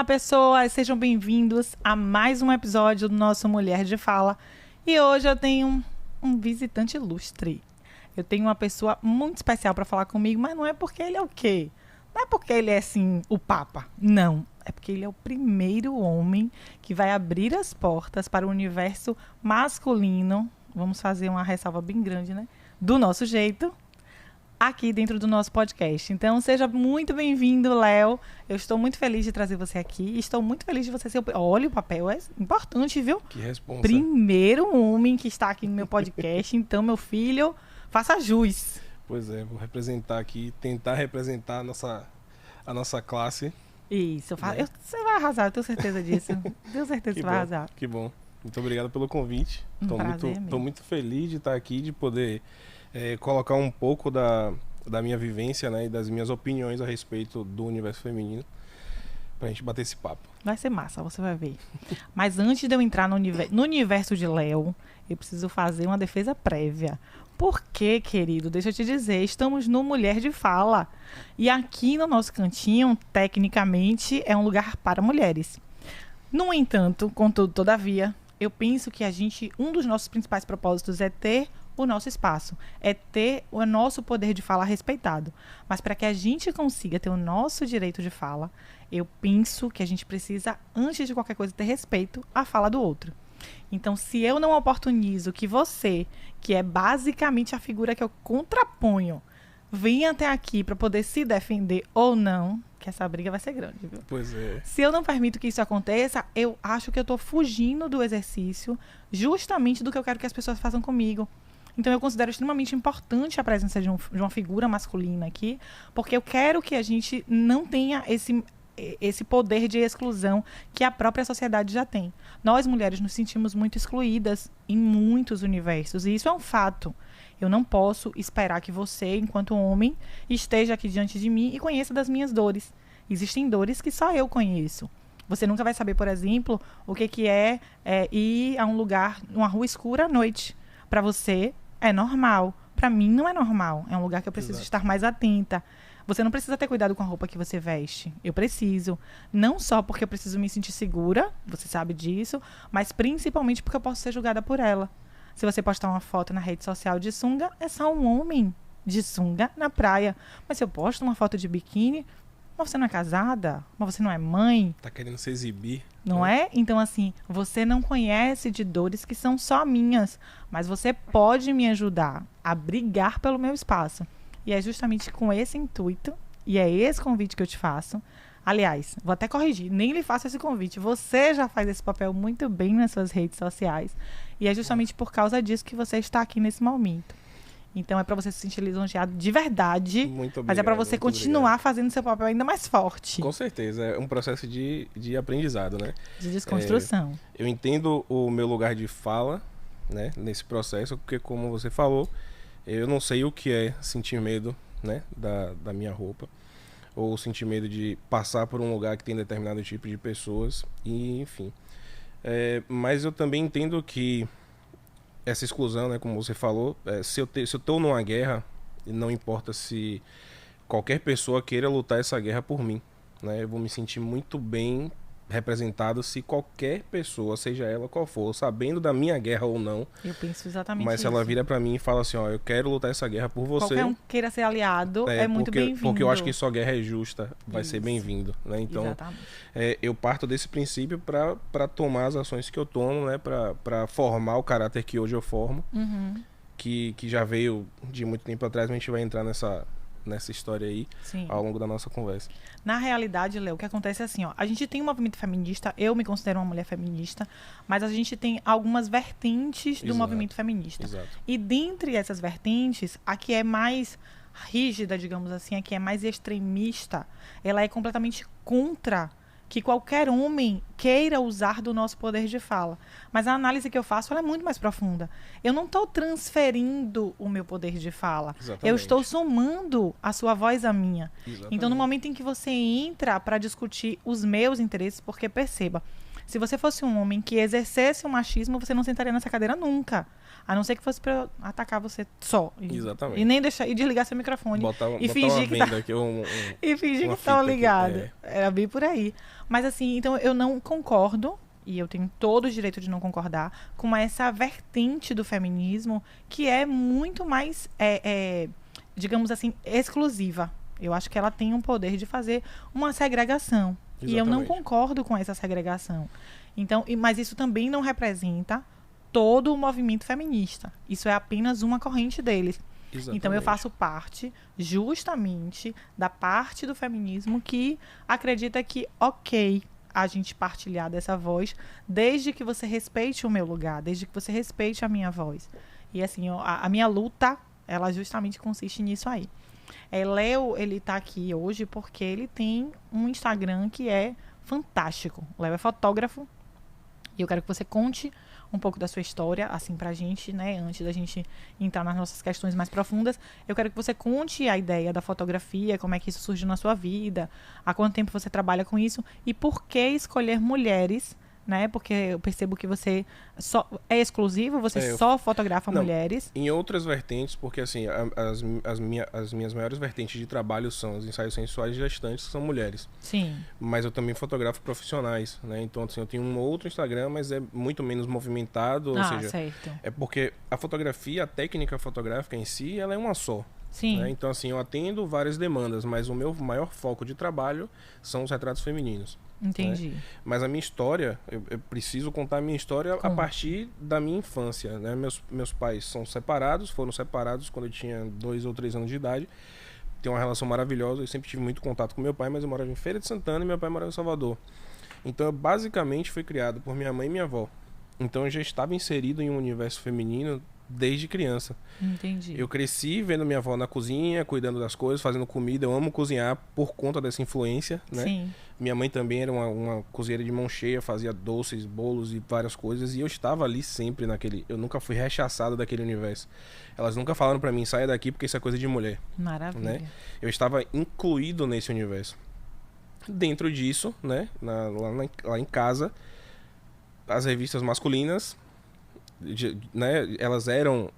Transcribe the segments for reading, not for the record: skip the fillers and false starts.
pessoas, sejam bem-vindos a mais um episódio do nosso Mulher de Fala. E hoje eu tenho um visitante ilustre. Eu tenho uma pessoa muito especial para falar comigo, mas não é porque ele é o quê? Não é porque ele é, assim, o Papa. Não, é porque ele é o primeiro homem que vai abrir as portas para o universo masculino. Vamos fazer uma ressalva bem grande, né? Do nosso jeito, aqui dentro do nosso podcast. Então, seja muito bem-vindo, Léo. Eu estou muito feliz de trazer você aqui. Estou muito feliz de você ser... Olha, o papel é importante, viu? Que responsa. Primeiro homem que está aqui no meu podcast. Então, meu filho, faça jus. Pois é, vou representar aqui, tentar representar a nossa classe. Isso, você vai arrasar, eu tenho certeza disso. Tenho certeza que você vai arrasar. Que bom. Muito obrigado pelo convite. Estou muito feliz de estar aqui, de poder colocar um pouco da minha vivência, né, e das minhas opiniões a respeito do universo feminino, pra gente bater esse papo. Vai ser massa, você vai ver. Mas antes de eu entrar no universo de Léo, eu preciso fazer uma defesa prévia. Porque, querido, deixa eu te dizer, estamos no Mulher de Fala. E aqui no nosso cantinho, tecnicamente, é um lugar para mulheres. No entanto, contudo, todavia, eu penso que um dos nossos principais propósitos é ter o nosso espaço, é ter o nosso poder de fala respeitado. Mas para que a gente consiga ter o nosso direito de fala, eu penso que a gente precisa, antes de qualquer coisa, ter respeito à fala do outro. Então, se eu não oportunizo que você, que é basicamente a figura que eu contraponho, venha até aqui para poder se defender ou não, que essa briga vai ser grande, viu? Pois é. Se eu não permito que isso aconteça, eu acho que eu estou fugindo do exercício justamente do que eu quero que as pessoas façam comigo. Então, eu considero extremamente importante a presença de uma figura masculina aqui, porque eu quero que a gente não tenha esse poder de exclusão que a própria sociedade já tem. Nós, mulheres, nos sentimos muito excluídas em muitos universos, e isso é um fato. Eu não posso esperar que você, enquanto homem, esteja aqui diante de mim e conheça das minhas dores. Existem dores que só eu conheço. Você nunca vai saber, por exemplo, o que é ir a um lugar, uma rua escura à noite. Para você, é normal. Para mim, não é normal. É um lugar que eu preciso estar mais atenta. Você não precisa ter cuidado com a roupa que você veste. Eu preciso. Não só porque eu preciso me sentir segura, você sabe disso, mas principalmente porque eu posso ser julgada por ela. Se você postar uma foto na rede social de sunga, é só um homem de sunga na praia. Mas se eu posto uma foto de biquíni, mas você não é casada? Mas você não é mãe? Tá querendo se exibir. Não é? Então, assim, você não conhece de dores que são só minhas, mas você pode me ajudar a brigar pelo meu espaço. E é justamente com esse intuito, e é esse convite que eu te faço. Aliás, vou até corrigir, nem lhe faço esse convite. Você já faz esse papel muito bem nas suas redes sociais. E é justamente por causa disso que você está aqui nesse momento. Então, é para você se sentir lisonjeado de verdade. Muito obrigado, mas é para você continuar fazendo seu papel ainda mais forte. Com certeza, é um processo de aprendizado, né? De desconstrução. Eu entendo o meu lugar de fala, né, nesse processo, porque como você falou, eu não sei o que é sentir medo, né, da minha roupa, ou sentir medo de passar por um lugar que tem determinado tipo de pessoas, e enfim. Mas eu também entendo que essa exclusão, né, como você falou, se eu estou numa guerra, não importa se qualquer pessoa queira lutar essa guerra por mim, né, eu vou me sentir muito bem representado se qualquer pessoa, seja ela qual for, sabendo da minha guerra ou não. Eu penso exatamente mas se isso. ela vira pra mim e fala assim, ó, eu quero lutar essa guerra por você. Qualquer um que queira ser aliado é muito bem-vindo. Porque eu acho que só guerra é justa, vai ser bem-vindo, né? Então, eu parto desse princípio pra tomar as ações que eu tomo, né? Pra formar o caráter que hoje eu formo, que já veio de muito tempo atrás, mas a gente vai entrar nessa história aí, ao longo da nossa conversa. Na realidade, Léo, o que acontece é assim, ó, a gente tem um movimento feminista, eu me considero uma mulher feminista, mas a gente tem algumas vertentes do movimento feminista. Exato. E dentre essas vertentes, a que é mais rígida, digamos assim, a que é mais extremista, ela é completamente contra que qualquer homem queira usar do nosso poder de fala. Mas a análise que eu faço ela é muito mais profunda. Eu não estou transferindo o meu poder de fala. Exatamente. Eu estou somando a sua voz à minha. Exatamente. Então, no momento em que você entra para discutir os meus interesses, porque perceba, Se você fosse um homem que exercesse o machismo, você não sentaria nessa cadeira nunca. A não ser que fosse pra atacar você só. Exatamente. E nem deixar, e desligar seu microfone. Botar e uma fingir que venda aqui, e fingir uma que estava fita aqui, ligado. Era bem por aí. Mas assim, então eu não concordo, e eu tenho todo o direito de não concordar, com essa vertente do feminismo que é muito mais, digamos assim, exclusiva. Eu acho que ela tem um poder de fazer uma segregação. Exatamente. E eu não concordo com essa segregação. Então, mas isso também não representa todo o movimento feminista. Isso é apenas uma corrente deles. Exatamente. Então eu faço parte justamente da parte do feminismo que acredita que, ok, a gente partilhar dessa voz, desde que você respeite o meu lugar, desde que você respeite a minha voz. E assim, a minha luta, ela justamente consiste nisso aí. Léo, ele tá aqui hoje porque ele tem um Instagram que é fantástico. Léo é fotógrafo e eu quero que você conte um pouco da sua história, assim, pra gente, né? Antes da gente entrar nas nossas questões mais profundas, eu quero que você conte a ideia da fotografia, como é que isso surgiu na sua vida, há quanto tempo você trabalha com isso e por que escolher mulheres, né? Porque eu percebo que você só é exclusivo, você só fotografa mulheres. Em outras vertentes, porque assim, as minhas maiores vertentes de trabalho são os ensaios sensuais e gestantes, que são mulheres. Sim. Mas eu também fotografo profissionais, né? Então, assim, eu tenho um outro Instagram, mas é muito menos movimentado, ou seja, certo. é porque a fotografia, a técnica fotográfica em si, ela é uma só. Sim. Né? Então, assim, eu atendo várias demandas, mas o meu maior foco de trabalho são os retratos femininos. Entendi. Né? Mas a minha história, eu preciso contar a minha história a partir da minha infância, né? Meus pais foram separados quando eu tinha 2 ou 3 anos de idade. Tem uma relação maravilhosa, eu sempre tive muito contato com meu pai, mas eu morava em Feira de Santana e meu pai morava em Salvador. Então eu basicamente fui criado por minha mãe e minha avó. Então eu já estava inserido em um universo feminino desde criança. Entendi. Eu cresci vendo minha avó na cozinha, cuidando das coisas, fazendo comida. Eu amo cozinhar por conta dessa influência, né? Sim. Minha mãe também era uma cozinheira de mão cheia, fazia doces, bolos e várias coisas. E eu estava ali sempre naquele... Eu nunca fui rechaçado daquele universo. Elas nunca falaram pra mim, saia daqui porque isso é coisa de mulher. Maravilha. Né? Eu estava incluído nesse universo. Dentro disso, né? Lá em casa, as revistas masculinas... né, elas eram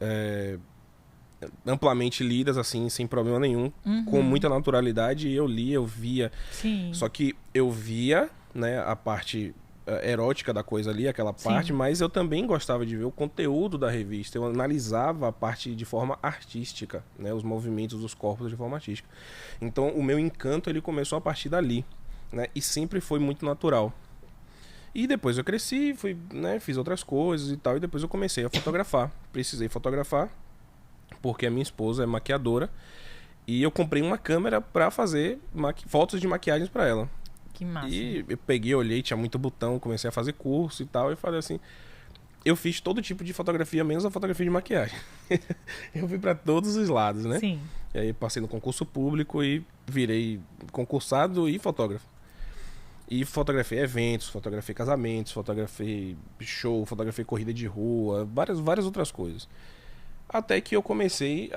amplamente lidas assim, sem problema nenhum, com muita naturalidade, e eu lia, eu via. Sim. Só que eu via, né, a parte erótica da coisa ali, aquela parte, Sim. mas eu também gostava de ver o conteúdo da revista, eu analisava a parte de forma artística, né, os movimentos dos corpos de forma artística. Então o meu encanto ele começou a partir dali, né, e sempre foi muito natural. E depois eu cresci, fui, né, fiz outras coisas e tal, e depois eu comecei a fotografar. Precisei fotografar, porque a minha esposa é maquiadora, e eu comprei uma câmera pra fazer fotos de maquiagens pra ela. Que massa. E eu peguei, olhei, tinha muito botão, comecei a fazer curso e tal, e falei assim, eu fiz todo tipo de fotografia, menos a fotografia de maquiagem. Eu fui pra todos os lados, né? Sim. E aí passei no concurso público e virei concursado e fotógrafo. E fotografei eventos, fotografei casamentos, fotografei show, fotografei corrida de rua, várias outras coisas. Até que eu comecei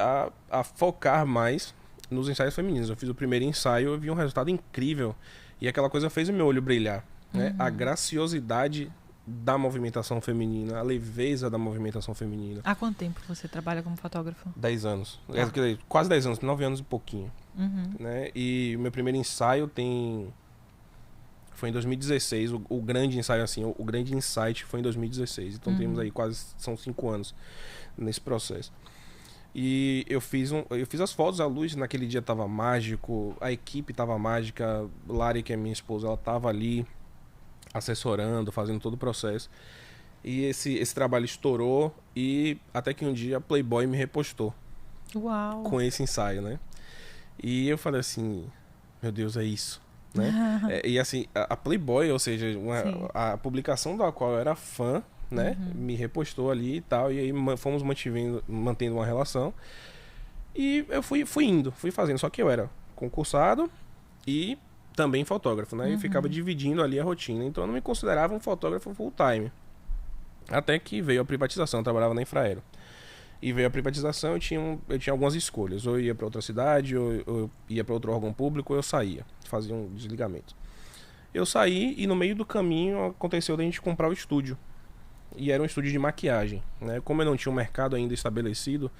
a focar mais nos ensaios femininos. Eu fiz o primeiro ensaio, eu vi um resultado incrível. E aquela coisa fez o meu olho brilhar. Né? A graciosidade da movimentação feminina, a leveza da movimentação feminina. Há quanto tempo você trabalha como fotógrafo? 10 anos. Quase 10 anos, 9 anos e pouquinho. Né? E o meu primeiro ensaio foi em 2016, o grande ensaio, assim, o grande insight foi em 2016. Então temos aí são 5 anos nesse processo. E eu fiz as fotos, a luz naquele dia tava mágico, a equipe tava mágica, Lari, que é minha esposa, ela tava ali assessorando, fazendo todo o processo. E esse trabalho estourou e até que um dia a Playboy me repostou. Uau! Com esse ensaio, né? E eu falei assim, meu Deus, é isso. Né? E assim, a Playboy, ou seja, a publicação da qual eu era fã, né, me repostou ali e tal, e aí fomos mantendo uma relação, e eu fui fazendo, só que eu era concursado e também fotógrafo, né, e ficava dividindo ali a rotina, então eu não me considerava um fotógrafo full time, até que veio a privatização, eu trabalhava na Infraero. E veio a privatização, eu tinha algumas escolhas. Ou eu ia para outra cidade, ou eu ia para outro órgão público, ou eu saía. Fazia um desligamento. Eu saí e no meio do caminho aconteceu da gente comprar o estúdio. E era um estúdio de maquiagem, né? Como eu não tinha um mercado ainda estabelecido,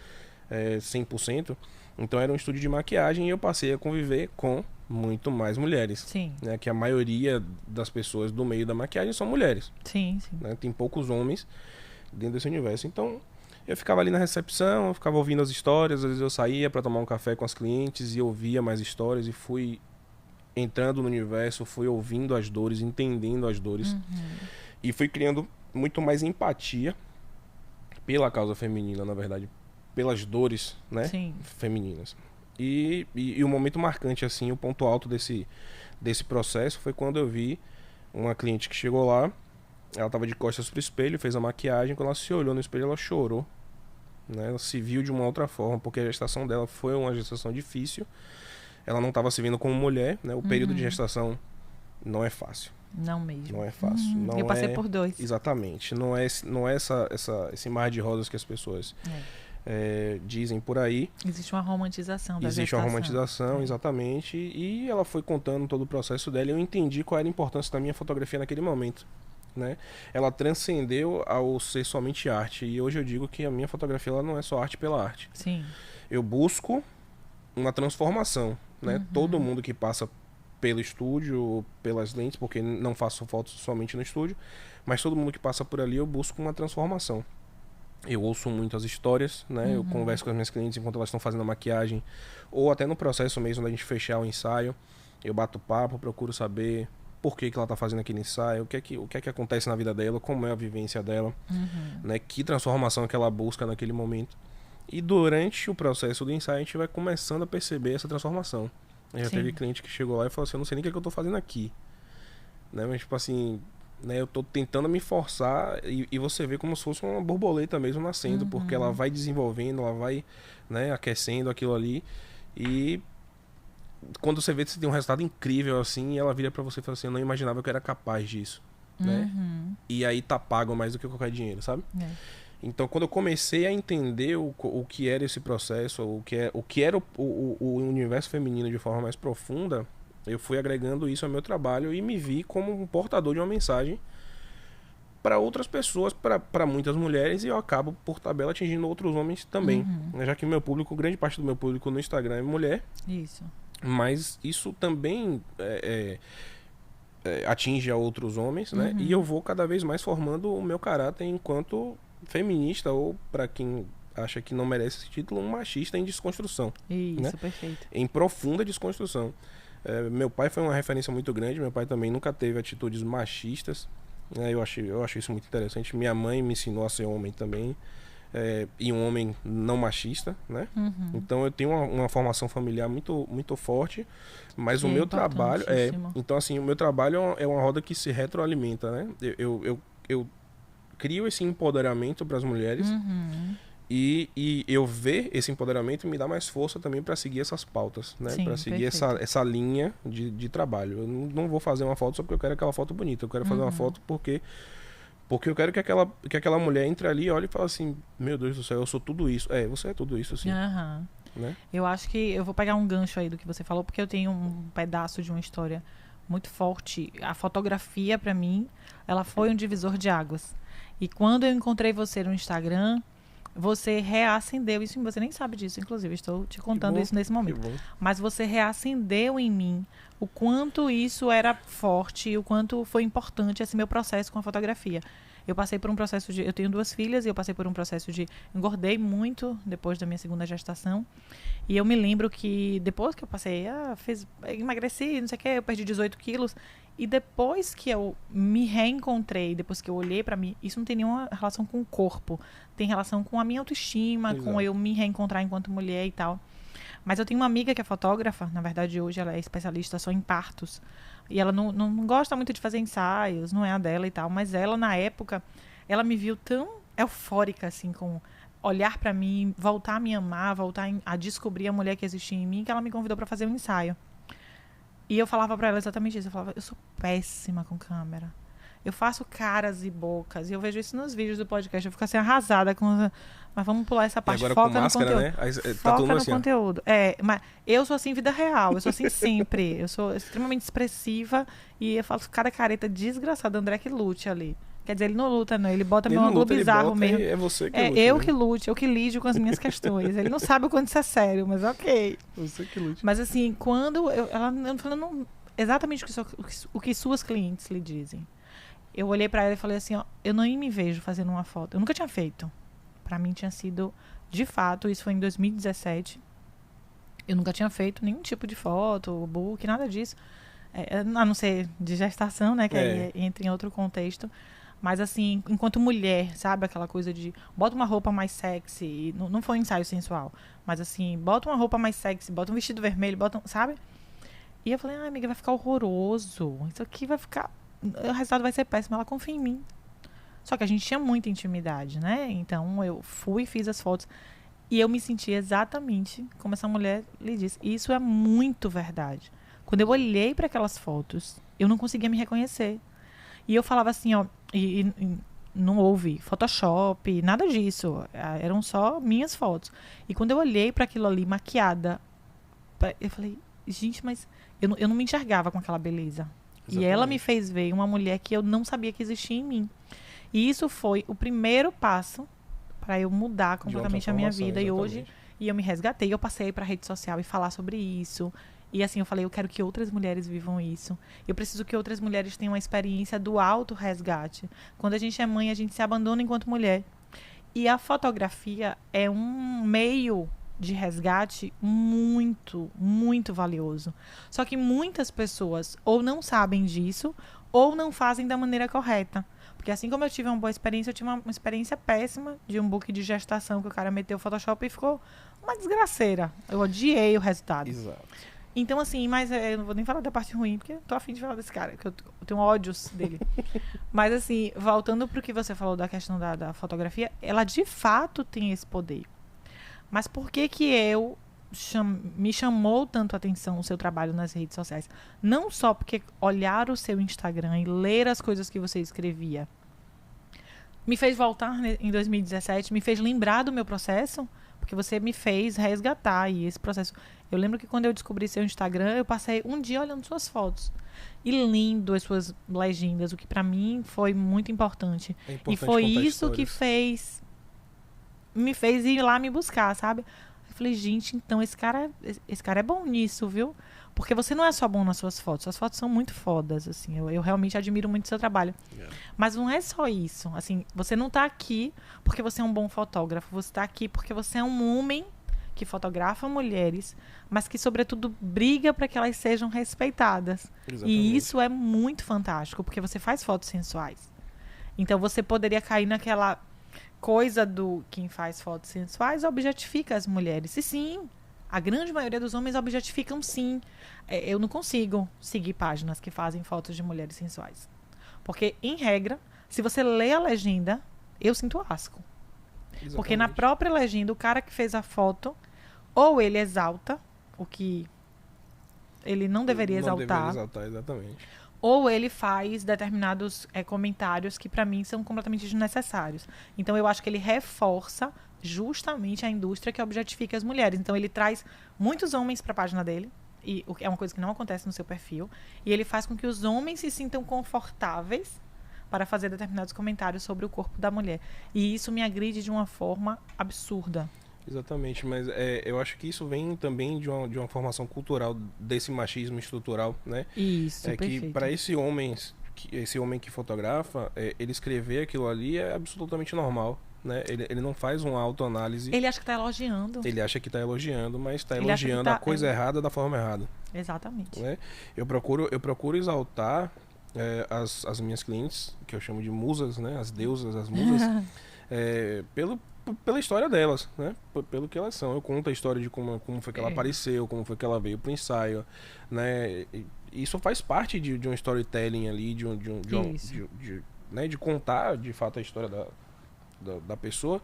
100%, então era um estúdio de maquiagem e eu passei a conviver com muito mais mulheres. Sim. Né? Que a maioria das pessoas do meio da maquiagem são mulheres. Sim, sim. Né? Tem poucos homens dentro desse universo. Então, eu ficava ali na recepção, eu ficava ouvindo as histórias, às vezes eu saía para tomar um café com as clientes e ouvia mais histórias e fui entrando no universo, fui ouvindo as dores, entendendo as dores e fui criando muito mais empatia pela causa feminina, na verdade, pelas dores, né, Sim. femininas. E o momento marcante, assim, o ponto alto desse processo foi quando eu vi uma cliente que chegou lá, ela estava de costas pro espelho, fez a maquiagem, quando ela se olhou no espelho, ela chorou, né, ela se viu de uma outra forma, porque a gestação dela foi uma gestação difícil, ela não estava se vendo como mulher, né, o período de gestação não é fácil. Não mesmo. Não é fácil. Não eu passei é... por 2. Exatamente. Não é esse mar de rosas que as pessoas dizem por aí. Existe uma romantização da Existe gestação. uma romantização, exatamente. E ela foi contando todo o processo dela e eu entendi qual era a importância da minha fotografia naquele momento. Né? Ela transcendeu ao ser somente arte. E hoje eu digo que a minha fotografia ela não é só arte pela arte. Sim. Eu busco uma transformação. Né? Todo mundo que passa pelo estúdio, pelas lentes, porque não faço fotos somente no estúdio, mas todo mundo que passa por ali eu busco uma transformação. Eu ouço muito as histórias, né? Eu converso com as minhas clientes enquanto elas estão fazendo a maquiagem, ou até no processo mesmo da gente fechar o ensaio, eu bato papo, procuro saber por que ela está fazendo aquele ensaio, o que é que acontece na vida dela, como é a vivência dela, né? Que transformação que ela busca naquele momento. E durante o processo do ensaio a gente vai começando a perceber essa transformação. Já teve cliente que chegou lá e falou assim, eu não sei nem o que eu tô fazendo aqui. Né? Mas tipo assim, né, eu tô tentando me forçar e você vê como se fosse uma borboleta mesmo nascendo, porque ela vai desenvolvendo, ela vai, né, aquecendo aquilo ali. E quando você vê que você tem um resultado incrível assim, ela vira pra você e fala assim, eu não imaginava que eu era capaz disso. Né? E aí tá pago mais do que qualquer dinheiro, sabe? Então, quando eu comecei a entender o que era esse processo, o que era o universo feminino de forma mais profunda, eu fui agregando isso ao meu trabalho e me vi como um portador de uma mensagem para outras pessoas, para muitas mulheres, e eu acabo, por tabela, atingindo outros homens também. Já que o meu público, grande parte do meu público no Instagram é mulher. Isso. Mas isso também atinge a outros homens, né? E eu vou cada vez mais formando o meu caráter enquanto feminista, ou para quem acha que não merece esse título, um machista em desconstrução. Isso, né? Perfeito. Em profunda desconstrução. Meu pai foi uma referência muito grande, meu pai também nunca teve atitudes machistas. Eu acho isso muito interessante. Minha mãe me ensinou a ser homem também, e um homem não machista, né? Então eu tenho uma formação familiar muito, muito forte, mas o meu trabalho então assim, o meu trabalho é uma roda que se retroalimenta, né? Eu crio esse empoderamento para as mulheres e eu ver esse empoderamento me dá mais força também para seguir essas pautas, né? Para seguir essa linha de trabalho. Eu não vou fazer uma foto só porque eu quero aquela foto bonita. Eu quero fazer uma foto porque eu quero que aquela mulher entre ali e olhe e fale assim, meu Deus do céu, eu sou tudo isso. Você é tudo isso, sim. Né? Eu acho que eu vou pegar um gancho aí do que você falou, porque eu tenho um pedaço de uma história muito forte. A fotografia, para mim, ela foi um divisor de águas. E quando eu encontrei você no Instagram, você reacendeu isso, você nem sabe disso, inclusive, estou te contando isso nesse momento. Mas você reacendeu em mim o quanto isso era forte, o quanto foi importante esse meu processo com a fotografia. Eu passei por um processo eu tenho 2 filhas, e eu passei por um processo engordei muito depois da minha segunda gestação. E eu me lembro que depois que eu passei, emagreci, não sei o que, eu perdi 18 quilos. E depois que eu me reencontrei, depois que eu olhei pra mim, isso não tem nenhuma relação com o corpo. Tem relação com a minha autoestima, com eu me reencontrar enquanto mulher e tal. Mas eu tenho uma amiga que é fotógrafa, na verdade hoje ela é especialista só em partos. E ela não gosta muito de fazer ensaios, não é a dela e tal. Mas ela, na época, ela me viu tão eufórica, assim, com olhar pra mim, voltar a me amar, voltar a descobrir a mulher que existia em mim, que ela me convidou pra fazer um ensaio. E eu falava pra ela exatamente isso. Eu falava, eu sou péssima com câmera. Eu faço caras e bocas. E eu vejo isso nos vídeos do podcast. Eu fico assim, arrasada com... Mas vamos pular essa parte. agora Foca com máscara, no conteúdo. né? Aí, tá Foca todo mundo no assim, ó. conteúdo. Mas eu sou assim em vida real. Eu sou assim sempre. Eu sou extremamente expressiva. E eu faço cada careta desgraçada. André que lute ali. Quer dizer, ele não luta, não. Ele bota Ele meu não ângulo luta, ele bizarro bota mesmo. e é você que É luta, eu né? que lute, eu que lido com as minhas questões. Ele não sabe o quanto isso é sério, mas ok. Você que lute. Mas assim, quando ela não falando exatamente o que suas clientes lhe dizem. Eu olhei pra ela e falei assim, ó, eu não me vejo fazendo uma foto. Eu nunca tinha feito. Pra mim tinha sido, de fato, isso foi em 2017. Eu nunca tinha feito nenhum tipo de foto, book, nada disso. A não ser de gestação, né, que aí entra em outro contexto. Mas assim, enquanto mulher, sabe? Aquela coisa de bota uma roupa mais sexy. Não foi um ensaio sensual. Mas assim, bota uma roupa mais sexy, bota um vestido vermelho, sabe? E eu falei, amiga, vai ficar horroroso. Isso aqui vai ficar... O resultado vai ser péssimo. Ela confia em mim. Só que a gente tinha muita intimidade, né? Então eu fui e fiz as fotos. E eu me senti exatamente como essa mulher lhe disse. E isso é muito verdade. Quando eu olhei para aquelas fotos, eu não conseguia me reconhecer. E eu falava assim, ó... E não houve Photoshop, nada disso. Eram só minhas fotos. E quando eu olhei para aquilo ali, maquiada, eu falei, gente, mas eu não me enxergava com aquela beleza. Exatamente. E ela me fez ver uma mulher que eu não sabia que existia em mim. E isso foi o primeiro passo para eu mudar completamente a minha vida. Exatamente. E hoje, eu me resgatei, eu passei para a rede social e falar sobre isso. E assim, eu falei, eu quero que outras mulheres vivam isso. Eu preciso que outras mulheres tenham a experiência do auto-resgate. Quando a gente é mãe, a gente se abandona enquanto mulher. E a fotografia é um meio de resgate muito, muito valioso. Só que muitas pessoas ou não sabem disso, ou não fazem da maneira correta. Porque assim como eu tive uma boa experiência, eu tive uma experiência péssima de um book de gestação que o cara meteu o Photoshop e ficou uma desgraceira. Eu odiei o resultado. Exato. Então, assim, mas eu não vou nem falar da parte ruim, porque eu tô afim de falar desse cara, que eu tenho ódios dele. Mas, assim, voltando pro que você falou da questão da fotografia, ela de fato tem esse poder. Mas por que me chamou tanto a atenção o seu trabalho nas redes sociais? Não só porque olhar o seu Instagram e ler as coisas que você escrevia me fez voltar em 2017, me fez lembrar do meu processo, porque você me fez resgatar e esse processo. Eu lembro que quando eu descobri seu Instagram, eu passei um dia olhando suas fotos. E lindo as suas legendas, o que pra mim foi muito importante. E foi isso que me fez ir lá me buscar, sabe? Eu falei, gente, então esse cara é bom nisso, viu? Porque você não é só bom nas suas fotos são muito fodas, assim, eu realmente admiro muito o seu trabalho. Yeah. Mas não é só isso, assim, você não tá aqui porque você é um bom fotógrafo, você tá aqui porque você é um homem que fotografa mulheres, mas que, sobretudo, briga para que elas sejam respeitadas. Exatamente. E isso é muito fantástico, porque você faz fotos sensuais. Então, você poderia cair naquela coisa do quem faz fotos sensuais objetifica as mulheres. E sim, a grande maioria dos homens objetificam sim. Eu não consigo seguir páginas que fazem fotos de mulheres sensuais. Porque, em regra, se você lê a legenda, eu sinto asco. Exatamente. Porque na própria legenda, o cara que fez a foto, ou ele exalta o que ele não deveria exaltar. Exatamente. Ou ele faz determinados comentários que pra mim são completamente desnecessários. Então eu acho que ele reforça justamente a indústria que objetifica as mulheres. Então ele traz muitos homens pra página dele, e é uma coisa que não acontece no seu perfil, e ele faz com que os homens se sintam confortáveis para fazer determinados comentários sobre o corpo da mulher. E isso me agride de uma forma absurda. Exatamente, mas eu acho que isso vem também de uma formação cultural desse machismo estrutural, né? Isso, perfeito. Que para esse homem que fotografa, ele escrever aquilo ali é absolutamente normal, né? Ele não faz uma autoanálise. Ele acha que está elogiando. Ele acha que está elogiando, mas está elogiando a coisa errada da forma errada. Exatamente. Né? Eu procuro exaltar as minhas clientes, que eu chamo de musas, né? As deusas, as musas, pela história delas, né? Pelo que elas são. Eu conto a história de como foi que ela apareceu, como foi que ela veio pro ensaio, né? E isso faz parte de um storytelling ali, né? De contar de fato a história da pessoa,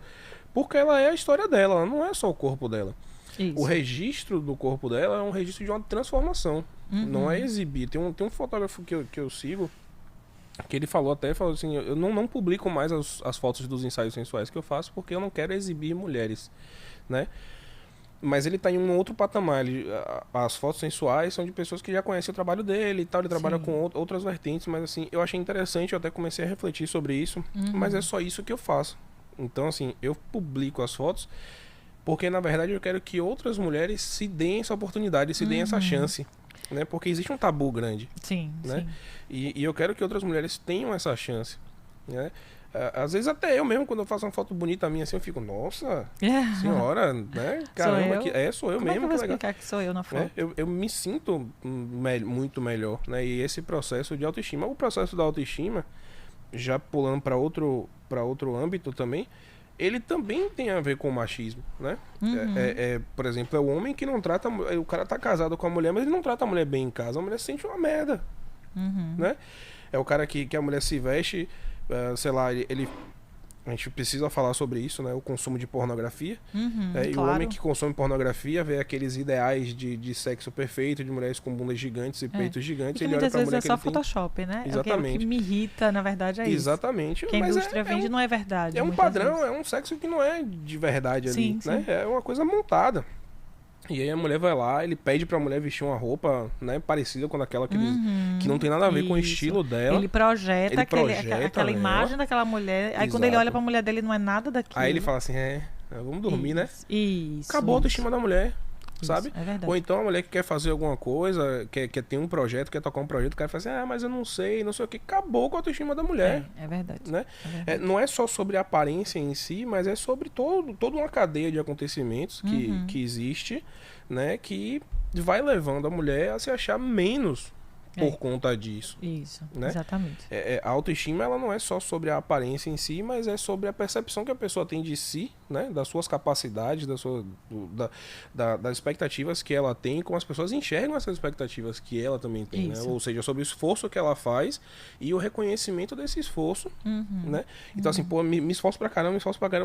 porque ela é a história dela, ela não é só o corpo dela. Isso. O registro do corpo dela é um registro de uma transformação. Não é exibir. Tem um fotógrafo que eu sigo, Que ele falou assim, eu não publico mais as fotos dos ensaios sensuais que eu faço porque eu não quero exibir mulheres, né? Mas ele tá em um outro patamar. As fotos sensuais são de pessoas que já conhecem o trabalho dele e tal. Ele trabalha com outras vertentes, mas assim, eu achei interessante, eu até comecei a refletir sobre isso. Mas é só isso que eu faço. Então, assim, eu publico as fotos porque, na verdade, eu quero que outras mulheres se deem essa oportunidade, se deem essa chance. Né? Porque existe um tabu grande. Sim, né? sim. E eu quero que outras mulheres tenham essa chance. Né? Às vezes até eu mesmo, quando eu faço uma foto bonita minha assim, eu fico, nossa, senhora, né? Caramba, sou eu Como mesmo. É que eu vou explicar que sou eu na foto? Eu me sinto muito melhor, né? E esse processo de autoestima, o processo da autoestima, já pulando para outro âmbito também, ele também tem a ver com o machismo, né? Por exemplo, é o homem que não trata... O cara tá casado com a mulher, mas ele não trata a mulher bem em casa. A mulher se sente uma merda, né? É o cara que a mulher se veste... sei lá, a gente precisa falar sobre isso, né? O consumo de pornografia. E claro. o homem que consome pornografia vê aqueles ideais de sexo perfeito, de mulheres com bundas gigantes e peitos gigantes. E que ele olha muitas pra vezes mulher é que só ele tem... Photoshop, né? Exatamente. O que me irrita, na verdade, é isso. Exatamente. Que a Mas indústria vende não é verdade. É um padrão, é um sexo que não é de verdade ali, né? É uma coisa montada. E aí a mulher vai lá, ele pede pra mulher vestir uma roupa, né, parecida com aquela que não tem nada a ver com o estilo dela. Ele projeta aquela imagem daquela mulher. Aí Exato. Quando ele olha pra mulher dele, não é nada daquilo. Aí ele fala assim, vamos dormir, né? Isso. Acabou a autoestima da mulher, sabe? É verdade. Ou então a mulher que quer fazer alguma coisa, quer ter um projeto, quer tocar um projeto, o cara fala assim, mas eu não sei o que. Acabou com a autoestima da mulher. É verdade. Né? É verdade. Não é só sobre a aparência em si, mas é sobre toda uma cadeia de acontecimentos que existe, né? Que vai levando a mulher a se achar menos por conta disso. Isso, né? Exatamente. A autoestima, ela não é só sobre a aparência em si, mas é sobre a percepção que a pessoa tem de si, né? Das suas capacidades, das expectativas que ela tem, como as pessoas enxergam essas expectativas que ela também tem, né? Ou seja, sobre o esforço que ela faz e o reconhecimento desse esforço, né? Então assim, pô, me esforço pra caramba,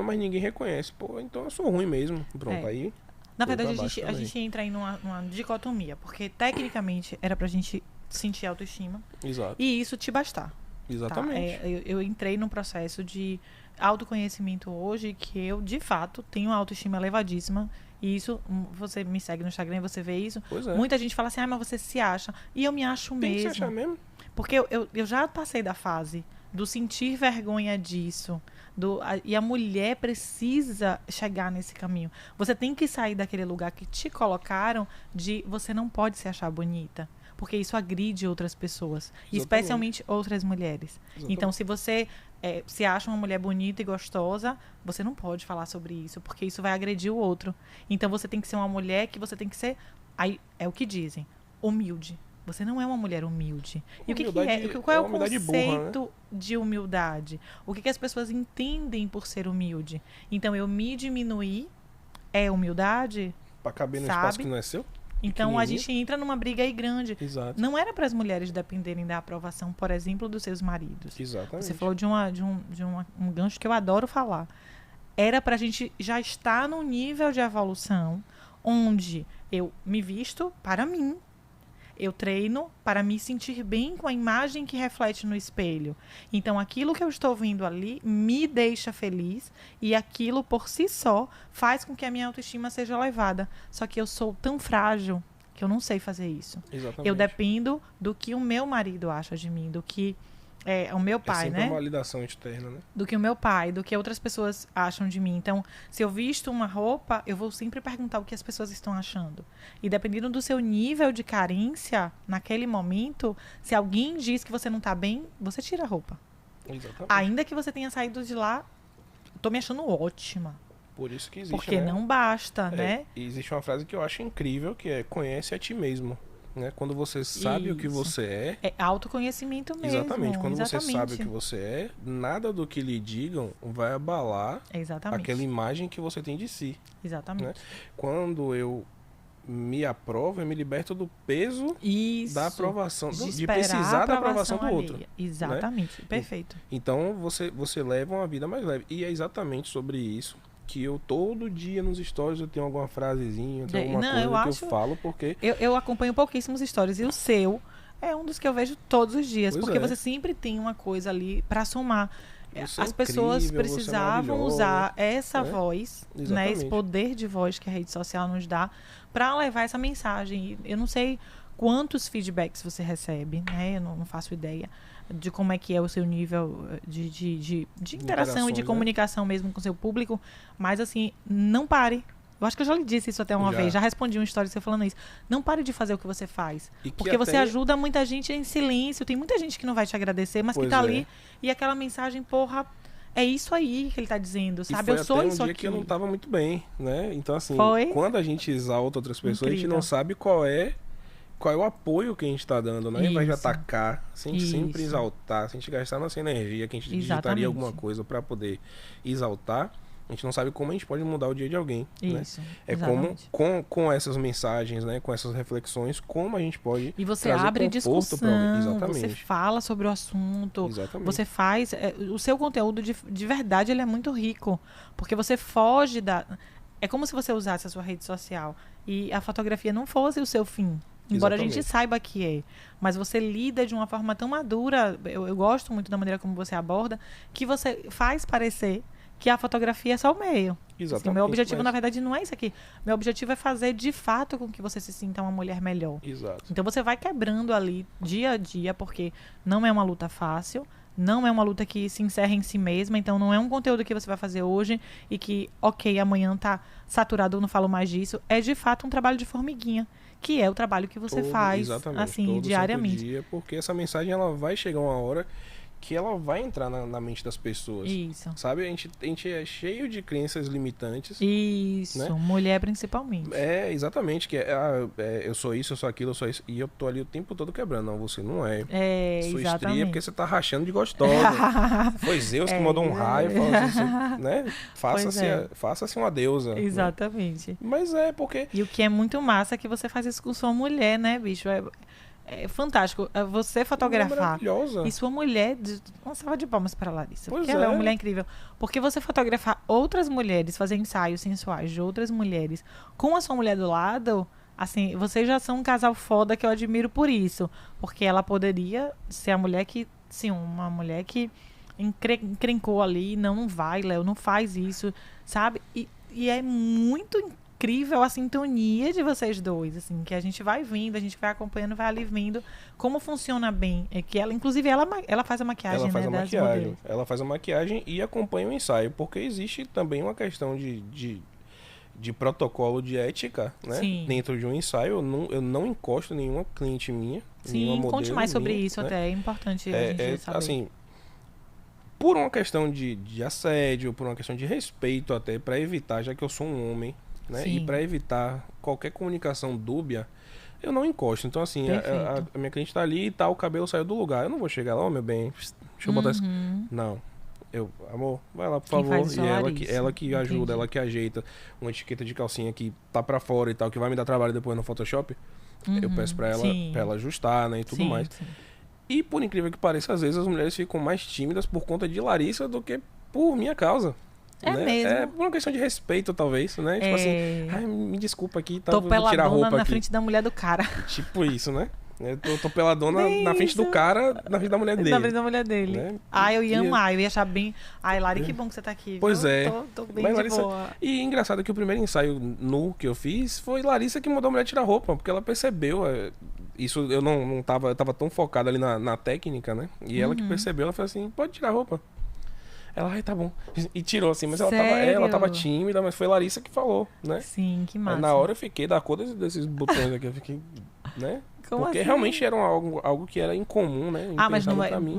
mas ninguém reconhece. Pô, então eu sou ruim mesmo. Pronto, aí... Na verdade, a gente entra aí numa dicotomia, porque tecnicamente era pra gente sentir autoestima. Exato. E isso te bastar. Exatamente. Tá? Eu entrei num processo de autoconhecimento hoje que eu, de fato, tenho uma autoestima elevadíssima. E isso, você me segue no Instagram e você vê isso. Pois é. Muita gente fala assim, mas você se acha. E eu me acho mesmo. Tem que se achar mesmo. Porque eu já passei da fase do sentir vergonha disso. E a mulher precisa chegar nesse caminho. Você tem que sair daquele lugar que te colocaram de você não pode se achar bonita. Porque isso agride outras pessoas. Exatamente. Especialmente outras mulheres. Exatamente. Então, se você se acha uma mulher bonita e gostosa, você não pode falar sobre isso. Porque isso vai agredir o outro. Então, você tem que ser uma mulher que você tem que ser... Aí, é o que dizem. Humilde. Você não é uma mulher humilde. E o que é? Qual é o conceito burra, né? De humildade? O que as pessoas entendem por ser humilde? Então, eu me diminuir é humildade? Pra caber no espaço que não é seu? Então, a gente entra numa briga aí grande. Exato. Não era para as mulheres dependerem da aprovação, por exemplo, dos seus maridos. Exatamente. Você falou de um gancho que eu adoro falar. Era pra gente já estar num nível de evolução onde eu me visto para mim. Eu treino para me sentir bem com a imagem que reflete no espelho. Então, aquilo que eu estou vendo ali me deixa feliz e aquilo, por si só, faz com que a minha autoestima seja elevada. Só que eu sou tão frágil que eu não sei fazer isso. Exatamente. Eu dependo do que o meu marido acha de mim, do que o meu pai, sempre né? uma validação externa, né? Do que o meu pai, do que outras pessoas acham de mim. Então, se eu visto uma roupa, eu vou sempre perguntar o que as pessoas estão achando. E dependendo do seu nível de carência, naquele momento, se alguém diz que você não tá bem, você tira a roupa. Exatamente. Ainda que você tenha saído de lá, tô me achando ótima. Por isso que existe, porque não basta, né? E existe uma frase que eu acho incrível, que é: conhece a ti mesmo. Né? Quando você sabe o que você é... É autoconhecimento mesmo. Exatamente. Quando você sabe o que você é, nada do que lhe digam vai abalar aquela imagem que você tem de si. Exatamente. Né? Quando eu me aprovo, eu me liberto do peso da aprovação, de precisar da aprovação do outro. Exatamente. Né? Perfeito. Então, você leva uma vida mais leve. E é exatamente sobre isso que eu todo dia nos stories eu tenho alguma frasezinha, tenho alguma coisa que eu falo, porque... Eu acompanho pouquíssimos stories, e o seu É um dos que eu vejo todos os dias, Pois porque é. você sempre tem uma coisa ali para somar. Você é As pessoas incrível, você é precisavam maravilhosa, usar essa né? voz, né, esse Exatamente. poder de voz que a rede social nos dá, para levar essa mensagem. E eu não sei quantos feedbacks você recebe, né? Eu não faço ideia de como é que é o seu nível de interação e de Interações, né? comunicação mesmo com o seu público, mas assim, não pare. Eu acho que eu já lhe disse isso até uma Já. vez, já respondi uma história você falando isso. Não pare de fazer o que você faz. E que Porque você até- ajuda muita gente em silêncio. Tem muita gente que não vai te agradecer, mas Pois que tá é. ali. E aquela mensagem, porra, é isso aí que ele tá dizendo, E sabe? foi Eu sou até um isso dia aqui. que eu não tava muito bem, né? Então, assim, Foi? quando a gente exalta outras pessoas, a gente Incrível. não sabe qual é o apoio que a gente tá dando, né? Ao invés de Isso. atacar, se a gente sempre Isso. exaltar, se a gente gastar nossa energia, que a gente digitaria Exatamente. alguma coisa para poder exaltar, a gente não sabe como a gente pode mudar o dia de alguém, né? Isso. É como exatamente. com essas mensagens, né? Com essas reflexões, como a gente pode E você trazer abre conforto pra alguém. discussão, você Exatamente. fala sobre o assunto, Exatamente. você faz... o seu conteúdo, de verdade, ele é muito rico. Porque você foge da... É como se você usasse a sua rede social e a fotografia não fosse o seu fim. Embora a gente Exatamente. saiba que é. Mas você lida de uma forma tão madura, eu gosto muito da maneira como você aborda, que você faz parecer que a fotografia é só o meio. Assim, Exatamente. meu objetivo, mas- na verdade, não é isso aqui. Meu objetivo é fazer, de fato, com que você se sinta uma mulher melhor. Exato. Então você vai quebrando ali dia a dia, porque não é uma luta fácil, não é uma luta que se encerra em si mesma, então não é um conteúdo que você vai fazer hoje e que, ok, amanhã tá saturado, eu não falo mais disso. É de fato um trabalho de formiguinha, que é o trabalho que você Todo- faz, exatamente, assim, todo diariamente. santo dia, porque essa mensagem ela vai chegar uma hora que ela vai entrar na mente das pessoas. Isso. Sabe? A gente é cheio de crenças limitantes. Isso, Né? mulher principalmente. É, exatamente, que eu sou isso, eu sou aquilo, eu sou isso. E eu tô ali o tempo todo quebrando. Não, você não é. É, Sua estria exatamente. porque você tá rachando de gostosa. Foi Zeus que mandou um raio, falou assim, né? Faça-se é. faça-se uma deusa. Né? Exatamente. Mas é porque E o que é muito massa é que você faz isso com sua mulher, né, bicho? É fantástico. É você ela é fotografar maravilhosa. e sua mulher... Uma salva de palmas para a Larissa. Pois Porque ela é uma é. mulher incrível. Porque você fotografar outras mulheres, fazer ensaios sensuais de outras mulheres com a sua mulher do lado... Assim, vocês já são um casal foda que eu admiro por isso. Porque ela poderia ser a mulher que... Sim, uma mulher que encrencou ali. Não vai, Léo, não faz isso, sabe? E é muito incrível a sintonia de vocês dois, assim, que a gente vai vindo, a gente vai acompanhando, vai ali vindo como funciona bem. É que ela, inclusive, ela faz a maquiagem, Ela faz né, a das maquiagem. modelos. Ela faz a maquiagem e acompanha o ensaio, porque existe também uma questão de protocolo de ética, né? Sim. Dentro de um ensaio, eu não encosto nenhuma cliente minha. nenhuma Sim, conte modelo mais sobre minha, isso né? até, é importante a gente saber. Assim, por uma questão de assédio, por uma questão de respeito até, para evitar, já que eu sou um homem, né? E Sim. para evitar qualquer comunicação dúbia, eu não encosto. Então, assim, Perfeito. a minha cliente tá ali e tá, o cabelo saiu do lugar. Eu não vou chegar lá, ó, meu bem, deixa eu botar isso. Uhum. Não. Amor, vai lá, por Quem favor. faz isso E é a ela Larissa. ela que ajuda, Entendi. ela que ajeita uma etiqueta de calcinha que tá pra fora e tal, que vai me dar trabalho depois no Photoshop. Eu Uhum. peço pra Sim. ela ajustar, né, e tudo Sim, mais. sim. E por incrível que pareça, às vezes as mulheres ficam mais tímidas por conta de Larissa do que por minha causa. É né? mesmo. É por uma questão de respeito, talvez, né? Tipo assim, ai, me desculpa aqui, tá? Tô Vou tirar a peladona roupa na aqui. frente da mulher do cara. Tipo isso, né? Eu tô peladona Bem na frente do isso. cara, na frente da mulher dele. Na frente da mulher dele. né? Eu ia E- amar, eu ia achar bem... Ai, Lari, que bom que você tá aqui. Pois viu? é. Tô bem Mas, de Larissa, boa. E engraçado que o primeiro ensaio nu que eu fiz foi Larissa que mandou a mulher tirar roupa, porque ela percebeu. Isso eu não tava, eu tava tão focado ali na técnica, né? E ela que percebeu, ela falou assim: pode tirar a roupa. Ela, ai, tá bom. E tirou assim, mas ela Sério? tava tímida, mas foi Larissa que falou, né? Sim, que Aí, massa. na hora eu fiquei da cor desses botões aqui, eu fiquei, né? Como Porque assim? realmente era algo que era incomum, né? Mas, Impensável não, pra mim.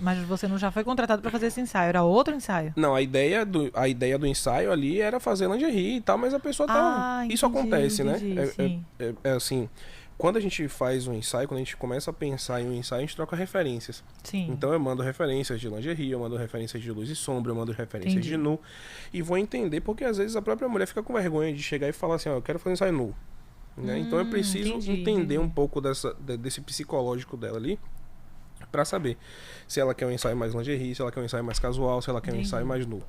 mas você não já foi contratado pra fazer esse ensaio, era outro ensaio? Não, a ideia do ensaio ali era fazer lingerie e tal, mas a pessoa tá. Isso Entendi, acontece, entendi, né? sim. É assim, quando a gente faz um ensaio, quando a gente começa a pensar em um ensaio, a gente troca referências. Sim. Então eu mando referências de lingerie, eu mando referências de luz e sombra, eu mando referências Entendi. de nu. E vou entender, porque às vezes a própria mulher fica com vergonha de chegar e falar assim, ó, eu quero fazer um ensaio nu. Né? Então eu preciso entendi, entender entendi. um pouco desse psicológico dela ali, pra saber se ela quer um ensaio mais lingerie, se ela quer um ensaio mais casual, se ela quer um Entendi. ensaio mais nu.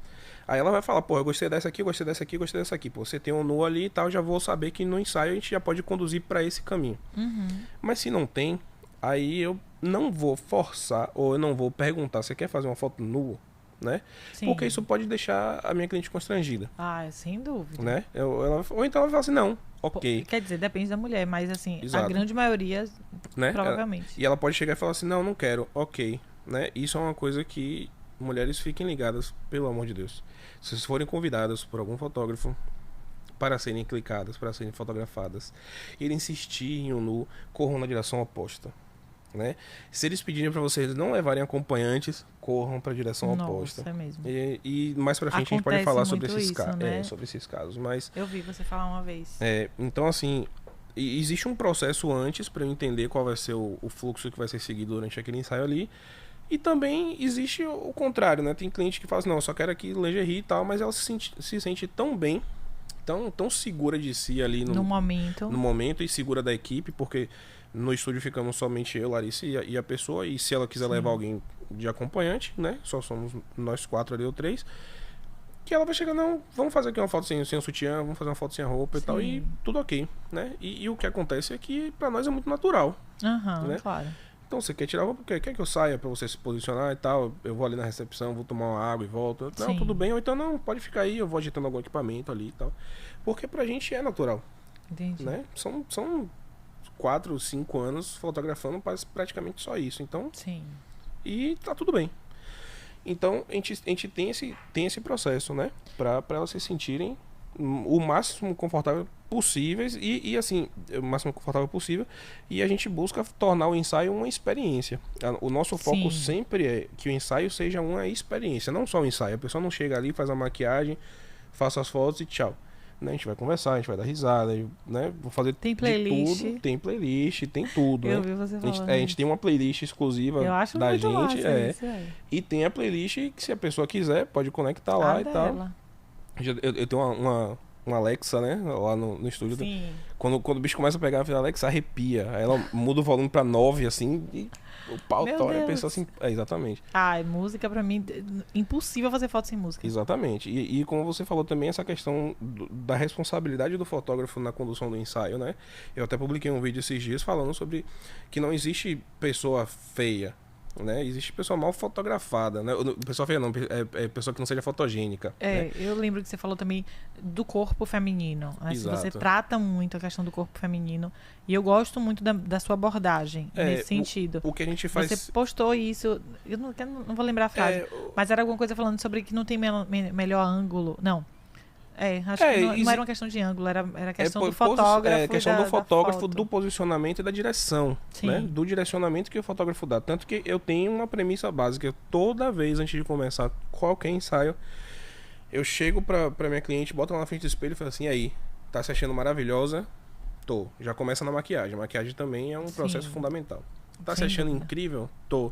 Aí ela vai falar, pô, eu gostei dessa aqui, gostei dessa aqui, gostei dessa aqui. Pô, você tem um nu ali e tal, já vou saber que no ensaio a gente já pode conduzir pra esse caminho. Uhum. Mas se não tem, aí eu não vou forçar ou eu não vou perguntar, você quer fazer uma foto nua, né? Sim. Porque isso pode deixar a minha cliente constrangida, Ah, sem dúvida. né? Ou então ela vai falar assim, não, ok, Quer dizer, depende da mulher, mas assim, Exato. a grande maioria, né? provavelmente. E ela pode chegar e falar assim, não quero, ok, né? Isso é uma coisa que mulheres fiquem ligadas, pelo amor de Deus. Se vocês forem convidadas por algum fotógrafo para serem clicadas, para serem fotografadas, e ele insistir em um nu, corram na direção oposta, né? Se eles pedirem para vocês não levarem acompanhantes, corram para a direção oposta. Nossa, é mesmo. E mais para frente a gente pode Acontece falar sobre muito esses, isso, né? sobre esses casos, mas Eu vi você falar uma vez. então assim, existe um processo antes para eu entender qual vai ser o fluxo que vai ser seguido durante aquele ensaio ali. E também existe o contrário, né? Tem cliente que fala assim, não, eu só quero aqui lingerie e tal, mas ela se sente tão bem, tão segura de si ali No momento. e segura da equipe, porque no estúdio ficamos somente eu, Larissa e a pessoa, e se ela quiser levar alguém de acompanhante, né? Só somos nós 4 ali ou 3, que ela vai chegar, não, vamos fazer aqui uma foto sem o sutiã, vamos fazer uma foto sem a roupa e tal, e tudo ok, né? E o que acontece é que pra nós é muito natural. Aham, né? claro. Então, você quer tirar a roupa? Quer que eu saia pra você se posicionar e tal? Eu vou ali na recepção, vou tomar uma água e volto. Não, Sim. tudo bem. Ou então, não, pode ficar aí, eu vou ajeitando algum equipamento ali e tal. Porque pra gente é natural, Entendi. né? São 4, 5 anos fotografando praticamente só isso. Então, Sim. e tá tudo bem. Então, a gente tem esse processo, né? Pra elas se sentirem o máximo confortável possíveis e assim, o máximo confortável possível, e a gente busca tornar o ensaio uma experiência. O nosso foco sempre é que o ensaio seja uma experiência, não só um ensaio. A pessoa não chega ali, faz a maquiagem, faça as fotos e tchau. Né? A gente vai conversar, a gente vai dar risada, né? Vou fazer Tem playlist. de tudo. Tem playlist, tem tudo. Eu né? vi você A gente, falando. a gente tem uma playlist exclusiva Eu acho da muito gente. massa isso, E tem a playlist que, se a pessoa quiser, pode conectar lá a e dela. tal. Eu tenho uma Alexa, né? Lá no estúdio. Sim. Quando o bicho começa a pegar, a Alexa arrepia. Aí ela muda o volume pra 9, assim, e o pau Meu tora. A Deus. pessoa assim. Exatamente. Música pra mim, impossível fazer foto sem música. Exatamente. E como você falou também, essa questão da responsabilidade do fotógrafo na condução do ensaio, né? Eu até publiquei um vídeo esses dias falando sobre que não existe pessoa feia, né? Existe pessoa mal fotografada, né? Pessoa feia não, é pessoa que não seja fotogênica. Né? Eu lembro que você falou também do corpo feminino. Né? Se você Exato. trata muito a questão do corpo feminino. E eu gosto muito da sua abordagem nesse sentido. O que a gente faz... Você postou isso, eu não vou lembrar a frase, mas era alguma coisa falando sobre que não tem melhor ângulo. Não. Acho que não era uma questão de ângulo, era questão do fotógrafo. Questão do fotógrafo, foto. do posicionamento e da direção. Né? Do direcionamento que o fotógrafo dá. Tanto que eu tenho uma premissa básica. Toda vez antes de começar qualquer ensaio, eu chego pra minha cliente, boto ela na frente do espelho e falo assim, e aí, tá se achando maravilhosa? Tô. Já começa na maquiagem. A maquiagem também é um processo fundamental. Tá se achando incrível? Tô.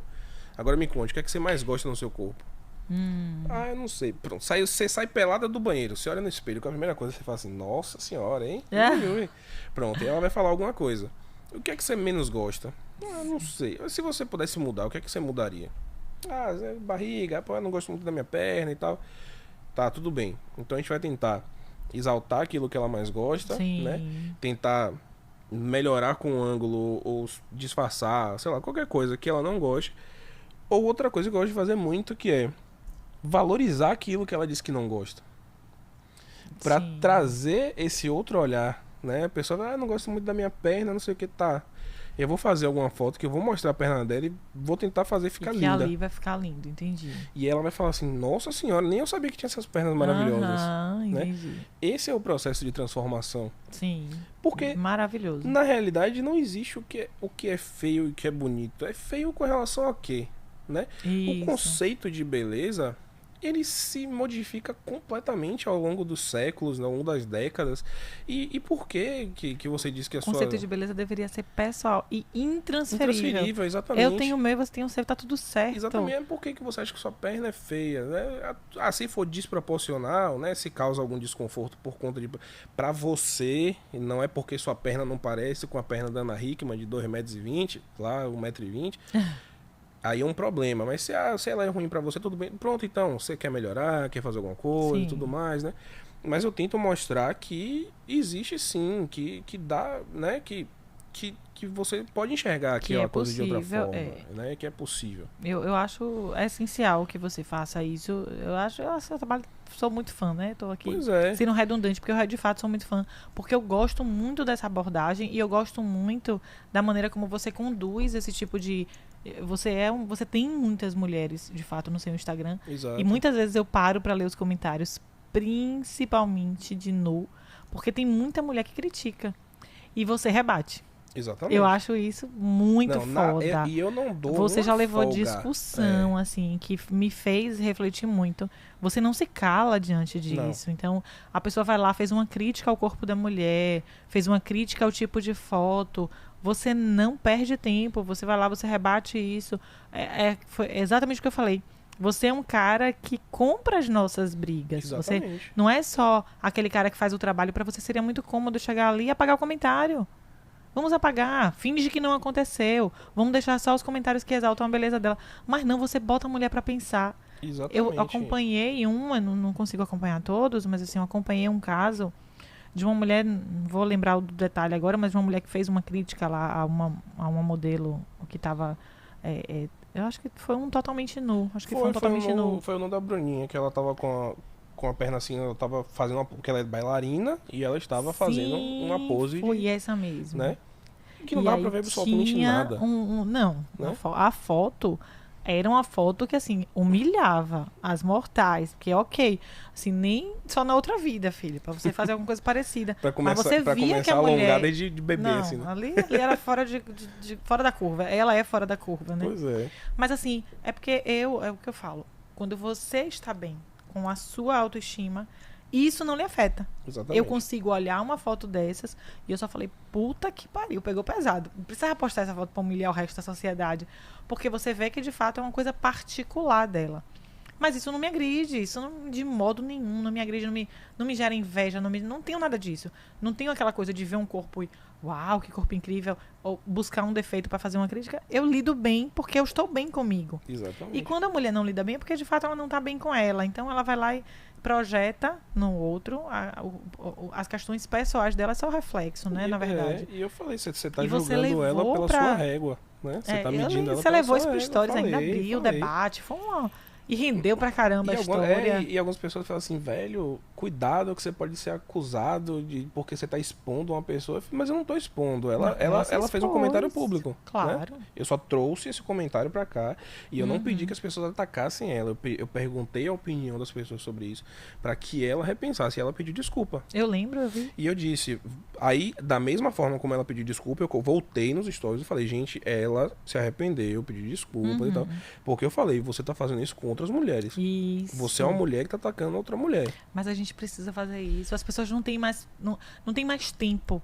Agora me conte, o que é que você mais gosta no seu corpo? Eu não sei. Pronto, você sai pelada do banheiro, você olha no espelho, que a primeira coisa você fala assim, nossa senhora, hein? Ui. Pronto, e ela vai falar alguma coisa. O que é que você menos gosta? Não sei. Se você pudesse mudar, o que é que você mudaria? Barriga, eu não gosto muito da minha perna e tal. Tá, tudo bem. Então a gente vai tentar exaltar aquilo que ela mais gosta, né? Tentar melhorar com o ângulo ou disfarçar, sei lá, qualquer coisa que ela não goste. Ou outra coisa que eu gosto de fazer muito, que é valorizar aquilo que ela disse que não gosta. Pra trazer esse outro olhar, né? A pessoa vai, não gosto muito da minha perna, não sei o que, tá. Eu vou fazer alguma foto que eu vou mostrar a perna dela e vou tentar fazer ficar linda. E ali vai ficar lindo, entendi. E ela vai falar assim, nossa senhora, nem eu sabia que tinha essas pernas maravilhosas. Entendi. Né? Esse é o processo de transformação. Sim. Porque, maravilhoso. Na realidade, não existe o que é feio e o que é bonito. É feio com relação a quê? Né? O conceito de beleza, ele se modifica completamente ao longo dos séculos, ao longo das décadas. E por que você disse que a sua... O conceito de beleza deveria ser pessoal e intransferível. Intransferível, exatamente. Eu tenho o meu, você tem o seu, tá tudo certo. Exatamente. Por que você acha que sua perna é feia? Né? Se for desproporcional, né? Se causa algum desconforto por conta de... Pra você, não é porque sua perna não parece com a perna da Ana Hickman de 2,20 m, lá 1,20 m. Aí é um problema, mas se ela é ruim pra você, tudo bem. Pronto, então, você quer melhorar, quer fazer alguma coisa e tudo mais, né? Mas eu tento mostrar que existe sim, que dá, né? Que que você pode enxergar Que aquela é coisa de outra possível, forma, né? Que é possível. Eu acho essencial que você faça isso. Eu trabalho, sou muito fã, né? Tô aqui Pois é. sendo redundante, porque eu de fato sou muito fã. Porque eu gosto muito dessa abordagem e eu gosto muito da maneira como você conduz esse tipo de... Você tem muitas mulheres, de fato, no seu Instagram. Exato. E muitas vezes eu paro pra ler os comentários, principalmente de nu, porque tem muita mulher que critica. E você rebate. Exatamente. Eu acho isso muito foda. E eu não dou Você já levou folga. discussão, assim, que me fez refletir muito. Você não se cala diante disso. Não. Então, a pessoa vai lá, fez uma crítica ao corpo da mulher, fez uma crítica ao tipo de foto. Você não perde tempo. Você vai lá, você rebate isso. Foi exatamente o que eu falei. Você é um cara que compra as nossas brigas. Exatamente. Você não é só aquele cara que faz o trabalho. Pra você seria muito cômodo chegar ali e apagar o comentário. Vamos apagar, finge que não aconteceu. Vamos deixar só os comentários que exaltam a beleza dela. Mas não, você bota a mulher pra pensar. Exatamente. Eu acompanhei não consigo acompanhar todos, mas assim, eu acompanhei um caso de uma mulher, não vou lembrar o detalhe agora, mas de uma mulher que fez uma crítica lá a uma modelo que tava... eu acho que foi um totalmente nu. Acho que foi um totalmente nu. Foi o nome da Bruninha, que ela tava com a perna assim, ela tava fazendo porque ela é bailarina e ela estava fazendo uma pose. Foi essa mesmo. Né? Que não dá pra ver absolutamente nada. Não, né? a foto era uma foto que, assim, humilhava as mortais. Porque, ok, assim, nem só na outra vida, filha, pra você fazer alguma coisa parecida. Mas você via que a mulher... alongada de bebê, não, assim, né? ali era fora fora da curva. Ela é fora da curva, né? Pois é. Mas, assim, é porque é o que eu falo. Quando você está bem com a sua autoestima, isso não lhe afeta. Exatamente. Eu consigo olhar uma foto dessas e eu só falei, puta que pariu, pegou pesado. Não precisava postar essa foto pra humilhar o resto da sociedade. Porque você vê que, de fato, é uma coisa particular dela. Mas isso não me agride, isso não, de modo nenhum não me agride, não me gera inveja, não tenho nada disso. Não tenho aquela coisa de ver um corpo e, uau, que corpo incrível, ou buscar um defeito pra fazer uma crítica. Eu lido bem porque eu estou bem comigo. Exatamente. E quando a mulher não lida bem é porque, de fato, ela não tá bem com ela. Então, ela vai lá e projeta no outro as questões pessoais dela, é só o reflexo, né, na verdade. E eu falei, você tá E você julgando ela levou pela sua régua, né? Você tá medindo ela você pela levou sua isso pro régua. stories, ainda abriu o debate, foi uma... E rendeu pra caramba a história. E algumas pessoas falam assim, velho, cuidado que você pode ser acusado de porque você tá expondo uma pessoa. Mas eu não tô expondo. Ela fez um comentário público. Claro. Né? Eu só trouxe esse comentário pra cá e eu não pedi que as pessoas atacassem ela. Eu perguntei a opinião das pessoas sobre isso pra que ela repensasse. E ela pediu desculpa. Eu lembro, eu vi. E eu disse, aí, da mesma forma como ela pediu desculpa, eu voltei nos stories e falei, gente, ela se arrependeu, pediu desculpa e tal. Porque eu falei, você tá fazendo isso com outras mulheres. Isso. Você é uma mulher que tá atacando outra mulher. Mas a gente precisa fazer isso. As pessoas não têm mais, não tem mais tempo.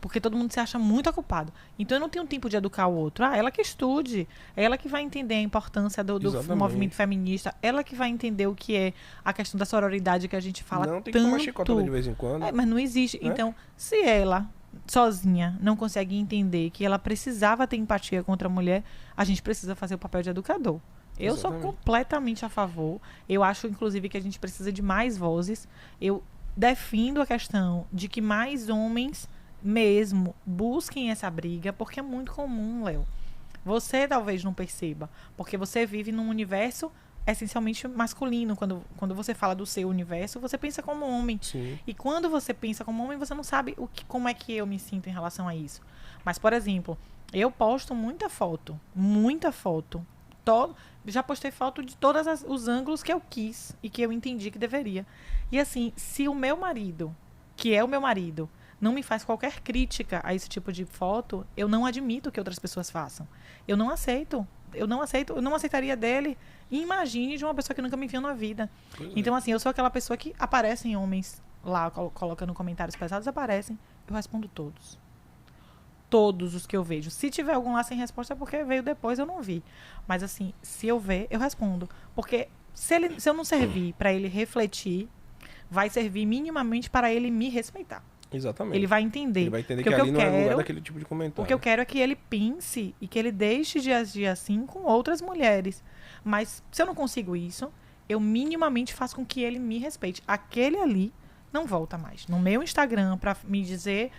Porque todo mundo se acha muito ocupado. Então eu não tenho tempo de educar o outro. Ela que estude. Ela que vai entender a importância do movimento feminista. Ela que vai entender o que é a questão da sororidade que a gente fala tanto. Não, tem que tomar chicotada de vez em quando. Mas não existe. Né? Então, se ela sozinha não consegue entender que ela precisava ter empatia contra a mulher, a gente precisa fazer o papel de educador. Eu sou completamente a favor. Eu acho, inclusive, que a gente precisa de mais vozes. Eu defendo a questão de que mais homens mesmo busquem essa briga, porque é muito comum, Léo. Você talvez não perceba, porque você vive num universo essencialmente masculino. Quando você fala do seu universo, você pensa como homem. Sim. E quando você pensa como homem, você não sabe como é que eu me sinto em relação a isso. Mas, por exemplo, eu posto muita foto. Já postei foto de todos os ângulos que eu quis e que eu entendi que deveria. E assim, se o meu marido, que é o meu marido, não me faz qualquer crítica a esse tipo de foto, eu não admito que outras pessoas façam. Eu não aceito. Eu não aceitaria dele. E imagine de uma pessoa que nunca me viu na vida. Então, assim, eu sou aquela pessoa que aparecem homens lá, colocando comentários pesados, aparecem. Eu respondo todos. Todos os que eu vejo. Se tiver algum lá sem resposta é porque veio depois, eu não vi. Mas assim, se eu ver, eu respondo. Porque se eu não servir para ele refletir, vai servir minimamente para ele me respeitar. Exatamente. Ele vai entender. Ele vai entender que ali não é lugar daquele tipo de comentário. O que eu quero é que ele pense e que ele deixe de agir assim com outras mulheres. Mas se eu não consigo isso, eu minimamente faço com que ele me respeite. Aquele ali não volta mais. No meu Instagram, pra me dizer,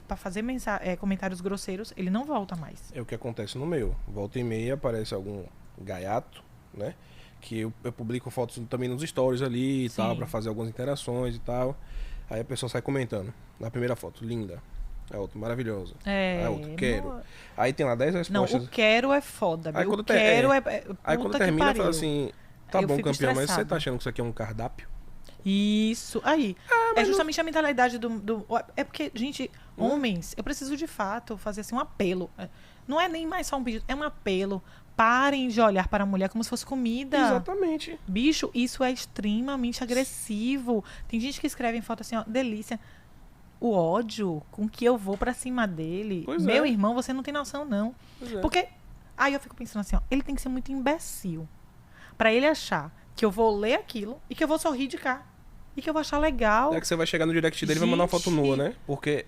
pra fazer comentários grosseiros, ele não volta mais. É o que acontece no meu. Volta e meia aparece algum gaiato, né? Que eu publico fotos também nos stories ali e Sim. tal, pra fazer algumas interações e tal. Aí a pessoa sai comentando. Na primeira foto, linda. A outra, maravilhosa. A outra, quero. Não, Aí tem lá 10 respostas. o quero é foda. Aí O quando quero é Aí quando termina, fala assim, tá Eu bom, fico campeão, mas você estressada. tá achando que isso aqui é um cardápio? Isso. Aí. mas É justamente a mentalidade É porque, gente, homens, eu preciso de fato fazer assim um apelo. Não é nem mais só um pedido, é um apelo. Parem de olhar para a mulher como se fosse comida. Exatamente. Bicho, isso é extremamente agressivo. Tem gente que escreve em foto assim, ó, delícia. O ódio com que eu vou pra cima dele. Pois Meu é. irmão, você não tem noção, não. Pois é. Porque aí eu fico pensando assim, ó, ele tem que ser muito imbecil pra ele achar que eu vou ler aquilo e que eu vou sorrir de cá. E que eu vou achar legal. É que você vai chegar no direct dele e vai mandar uma foto Gente. nua, né? Porque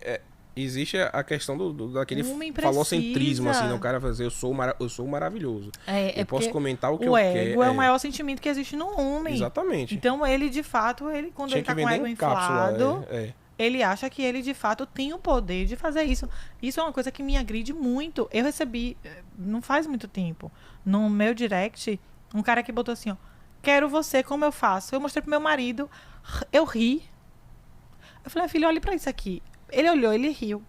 existe a questão daquele Homem falocentrismo, precisa. assim, né? O cara vai dizer, eu sou maravilhoso. Eu posso porque comentar o que eu o quero. ego é o maior sentimento que existe no homem. Exatamente. Então ele, de fato, quando Tinha ele tá que com o vender ego em cápsula. inflado, É. ele acha que ele, de fato, tem o poder de fazer isso. Isso é uma coisa que me agride muito. Eu recebi, não faz muito tempo, no meu direct, um cara que botou assim, ó, quero você, como eu faço? Eu mostrei pro meu marido, eu ri. Eu falei, filho, olhe pra isso aqui. Ele olhou, ele riu.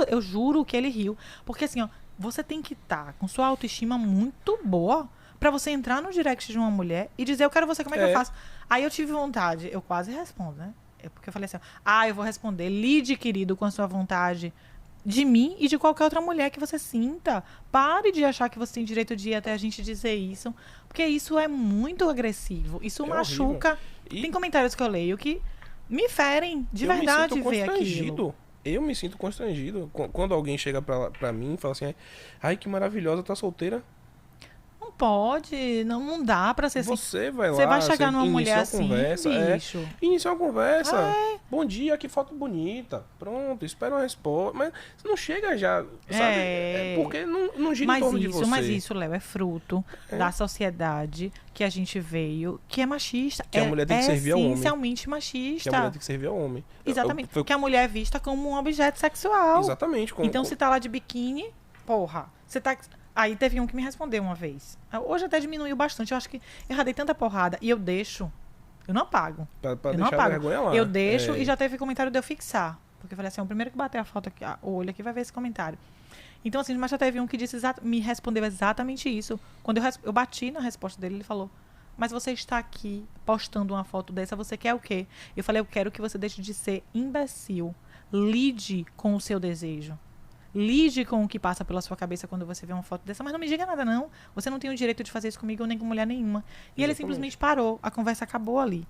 Eu juro que ele riu. Porque assim, ó, você tem que estar com sua autoestima muito boa pra você entrar no direct de uma mulher e dizer, eu quero você, como é que eu faço? Aí eu tive vontade, eu quase respondo, né? Porque eu falei assim, eu vou responder, lide, querido, com a sua vontade de mim e de qualquer outra mulher que você sinta. Pare de achar que você tem direito de ir até a gente dizer isso, porque isso é muito agressivo. Isso machuca. Tem comentários que eu leio que me ferem de verdade ver aquilo. Eu me sinto constrangido quando alguém chega pra mim e fala assim, ai, que maravilhosa, tá solteira. Não pode, não dá pra ser assim. Você vai lá, Você vai chegar numa mulher assim, conversa, bicho. Iniciar uma conversa. Bom dia, que foto bonita. Pronto, espera uma resposta. Mas você não chega já, sabe? Porque não gira em torno de você. Mas isso, Léo, é fruto da sociedade que a gente veio, que é machista. Que a mulher tem que servir ao homem. Essencialmente machista. Que a mulher tem que servir ao homem. Exatamente. Que a mulher é vista como um objeto sexual. Exatamente. Então, se tá lá de biquíni, porra, você tá... Aí teve um que me respondeu uma vez. Hoje até diminuiu bastante. Eu acho que eu já dei tanta porrada. E eu deixo. Eu não apago. Pra eu não deixar a vergonha lá. Eu deixo e já teve comentário de eu fixar. Porque eu falei assim, o primeiro que bater a foto aqui, o olho aqui vai ver esse comentário. Então, assim, mas já teve um que disse me respondeu exatamente isso. Quando eu bati na resposta dele, ele falou, mas você está aqui postando uma foto dessa, você quer o quê? Eu falei, eu quero que você deixe de ser imbecil. Lide com o seu desejo. Lide com o que passa pela sua cabeça quando você vê uma foto dessa, mas não me diga nada, não. Você não tem o direito de fazer isso comigo nem com mulher nenhuma. E ele simplesmente parou. A conversa acabou ali.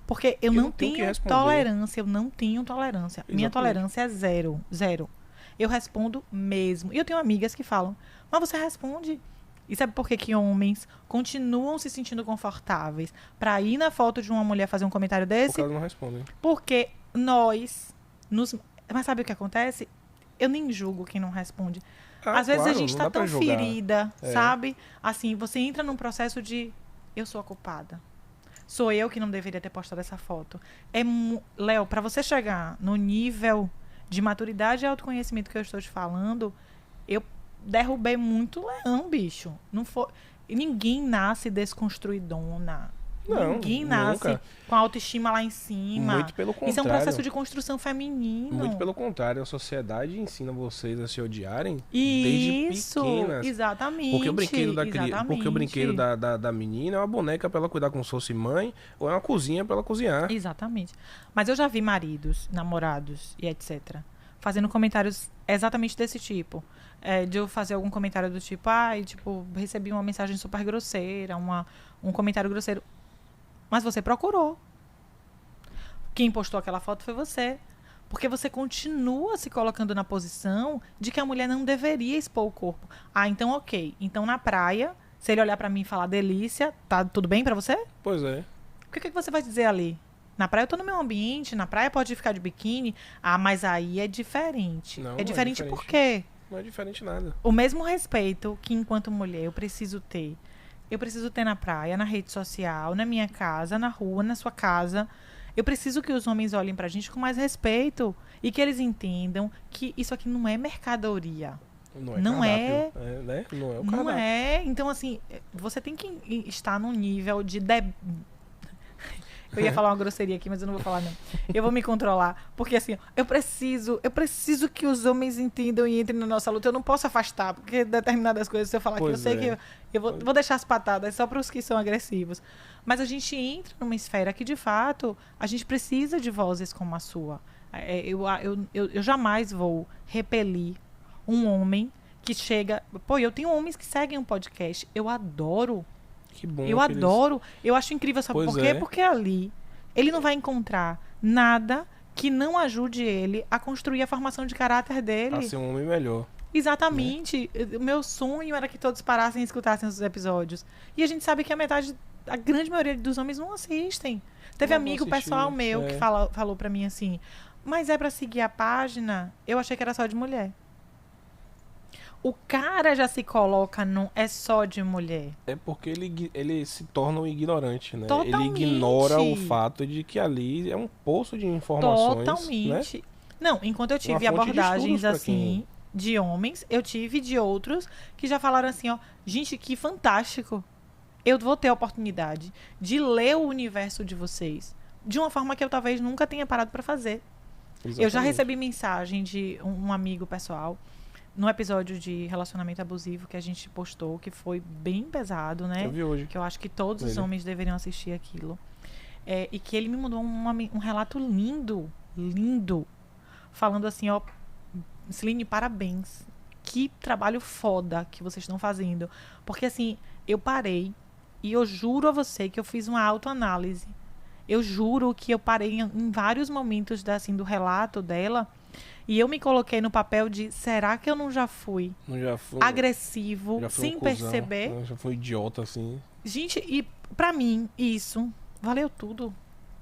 Porque eu não tenho tolerância, eu não tenho tolerância. Exatamente. Minha tolerância é zero. Zero. Eu respondo mesmo. E eu tenho amigas que falam, mas você responde. E sabe por que homens continuam se sentindo confortáveis pra ir na foto de uma mulher fazer um comentário desse? Porque elas não respondem. Porque Mas sabe o que acontece? Eu nem julgo quem não responde. Às vezes a gente tá tão ferida, sabe? Assim, você entra num processo de eu sou a culpada. Sou eu que não deveria ter postado essa foto. Léo, pra você chegar no nível de maturidade e autoconhecimento que eu estou te falando, eu derrubei muito leão, bicho. Não foi... Ninguém nasce desconstruidona. Não, ninguém nasce nunca. Com a autoestima lá em cima. Muito pelo contrário. Isso é um processo de construção feminino. Muito pelo contrário. A sociedade ensina vocês a se odiarem isso, desde pequenas. Exatamente. Porque o brinquedo da menina é uma boneca pra ela cuidar como se fosse mãe, ou é uma cozinha pra ela cozinhar. Exatamente. Mas eu já vi maridos, namorados e etc. fazendo comentários exatamente desse tipo. De eu fazer algum comentário do tipo, recebi uma mensagem super grosseira, um comentário grosseiro. Mas você procurou. Quem postou aquela foto foi você. Porque você continua se colocando na posição de que a mulher não deveria expor o corpo. Então ok. Então na praia, se ele olhar pra mim e falar delícia, tá tudo bem pra você? Pois é. O que você vai dizer ali? Na praia eu tô no meu ambiente, na praia pode ficar de biquíni. Mas aí é diferente. Não, é diferente por quê? Não é diferente nada. O mesmo respeito que enquanto mulher eu preciso ter na praia, na rede social, na minha casa, na rua, na sua casa. Eu preciso que os homens olhem pra gente com mais respeito e que eles entendam que isso aqui não é mercadoria. Não é. Né? Não é o Não cardápio. é. Então, assim, você tem que estar num nível de... Eu ia falar uma grosseria aqui, mas eu não vou falar, não. Eu vou me controlar. Porque, assim, eu preciso que os homens entendam e entrem na nossa luta. Eu não posso afastar, porque determinadas coisas, se eu falar aqui, eu sei que eu vou deixar as patadas só para os que são agressivos. Mas a gente entra numa esfera que, de fato, a gente precisa de vozes como a sua. Eu jamais vou repelir um homem que chega... Pô, eu tenho homens que seguem um podcast. Eu adoro. Que bom. Eu adoro. Eu acho incrível, sabe por quê? Porque ali ele não vai encontrar nada que não ajude ele a construir a formação de caráter dele. A ser um homem melhor. Exatamente. O meu sonho era que todos parassem e escutassem os episódios. E a gente sabe que a grande maioria dos homens não assistem. Teve amigo pessoal meu que falou pra mim assim, mas é pra seguir a página? Eu achei que era só de mulher. O cara já se coloca no é só de mulher. É porque ele se torna um ignorante, né? Totalmente. Ele ignora o fato de que ali é um poço de informações. Totalmente. Né? Não, enquanto eu tive Uma fonte abordagens assim de homens, eu tive de outros que já falaram assim, ó, gente, que fantástico. Eu vou ter a oportunidade de ler o universo de vocês de uma forma que eu talvez nunca tenha parado para fazer. Exatamente. Eu já recebi mensagem de um amigo pessoal no episódio de relacionamento abusivo que a gente postou, que foi bem pesado, né? Eu vi hoje. Que eu acho que todos os homens deveriam assistir aquilo. E que ele me mandou um relato lindo, falando assim, ó, Celine, parabéns. Que trabalho foda que vocês estão fazendo. Porque assim, eu parei e eu juro a você que eu fiz uma autoanálise. Eu juro que eu parei em vários momentos do relato dela. E eu me coloquei no papel de, será que eu não já fui agressivo, sem perceber? Eu já fui idiota, assim. Gente, e pra mim, isso valeu tudo.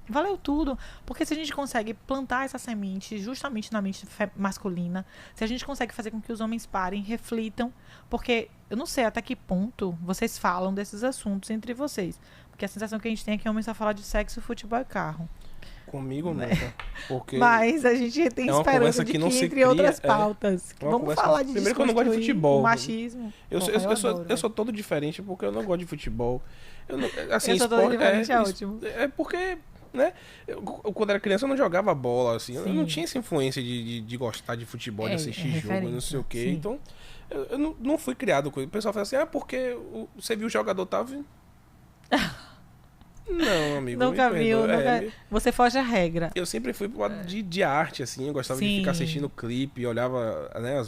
Valeu tudo. Porque se a gente consegue plantar essa semente justamente na mente masculina, se a gente consegue fazer com que os homens parem, reflitam, porque eu não sei até que ponto vocês falam desses assuntos entre vocês. Porque a sensação que a gente tem é que homem só fala de sexo, futebol e carro. Comigo nunca. Porque mas a gente tem esperança de que entre outras pautas. Vamos falar de primeiro que eu não gosto de futebol. O machismo. Eu sou todo diferente porque eu não gosto de futebol. Assim, eu sou todo diferente, é ótimo. É porque, né? Quando era criança eu não jogava bola, assim. Sim. Eu não tinha essa influência de gostar de futebol, de assistir jogo, não sei o quê. Sim. Então, eu não fui criado com isso. O pessoal fala assim, porque você viu o jogador tava... Não, amigo. Nunca viu, nunca... Você foge à regra. Eu sempre fui pro lado de arte, assim. Eu gostava de ficar assistindo clipe, olhava, né,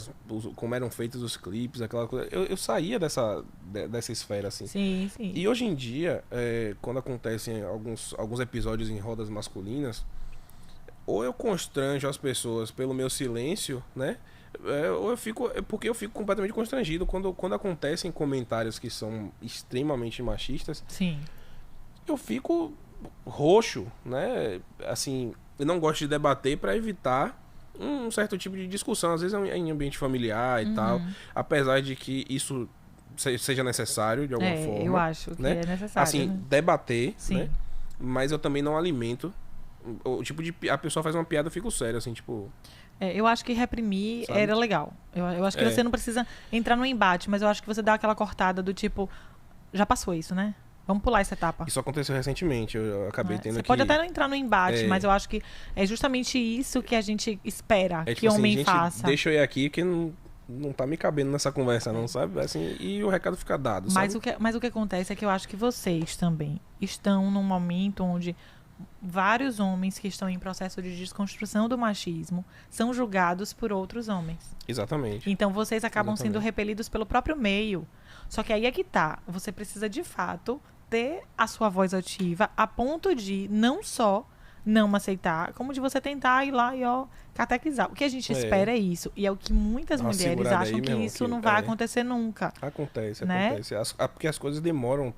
como eram feitos os clipes, aquela coisa. Eu saía dessa esfera, assim. Sim. E hoje em dia, quando acontecem alguns episódios em rodas masculinas, ou eu constranjo as pessoas pelo meu silêncio, né? Ou eu fico... Porque eu fico completamente constrangido quando acontecem comentários que são extremamente machistas. Sim. Eu fico roxo, né? Assim, eu não gosto de debater para evitar um certo tipo de discussão. Às vezes é em ambiente familiar e tal. Apesar de que isso seja necessário de alguma forma. Eu acho que é necessário. Assim, né? Debater, Sim. né? Mas eu também não alimento. O tipo de... A pessoa faz uma piada, eu fico sério, assim, tipo... eu acho que reprimir era legal. Eu acho que você não precisa entrar no embate, mas eu acho que você dá aquela cortada do tipo... Já passou isso, né? Vamos pular essa etapa. Isso aconteceu recentemente, eu acabei tendo que... Você pode até não entrar no embate, mas eu acho que é justamente isso que a gente espera que tipo homem assim, faça. Deixa eu ir aqui que não tá me cabendo nessa conversa, não, sabe? Assim, e o recado fica dado, mas sabe? Mas o que acontece é que eu acho que vocês também estão num momento onde vários homens que estão em processo de desconstrução do machismo são julgados por outros homens. Exatamente. Então vocês acabam sendo repelidos pelo próprio meio. Só que aí é que tá. Você precisa, de fato, ter a sua voz ativa a ponto de não só não aceitar, como de você tentar ir lá e catequizar. O que a gente espera é isso. E é o que muitas mulheres acham que isso não vai acontecer nunca. Acontece. Porque as coisas demoram.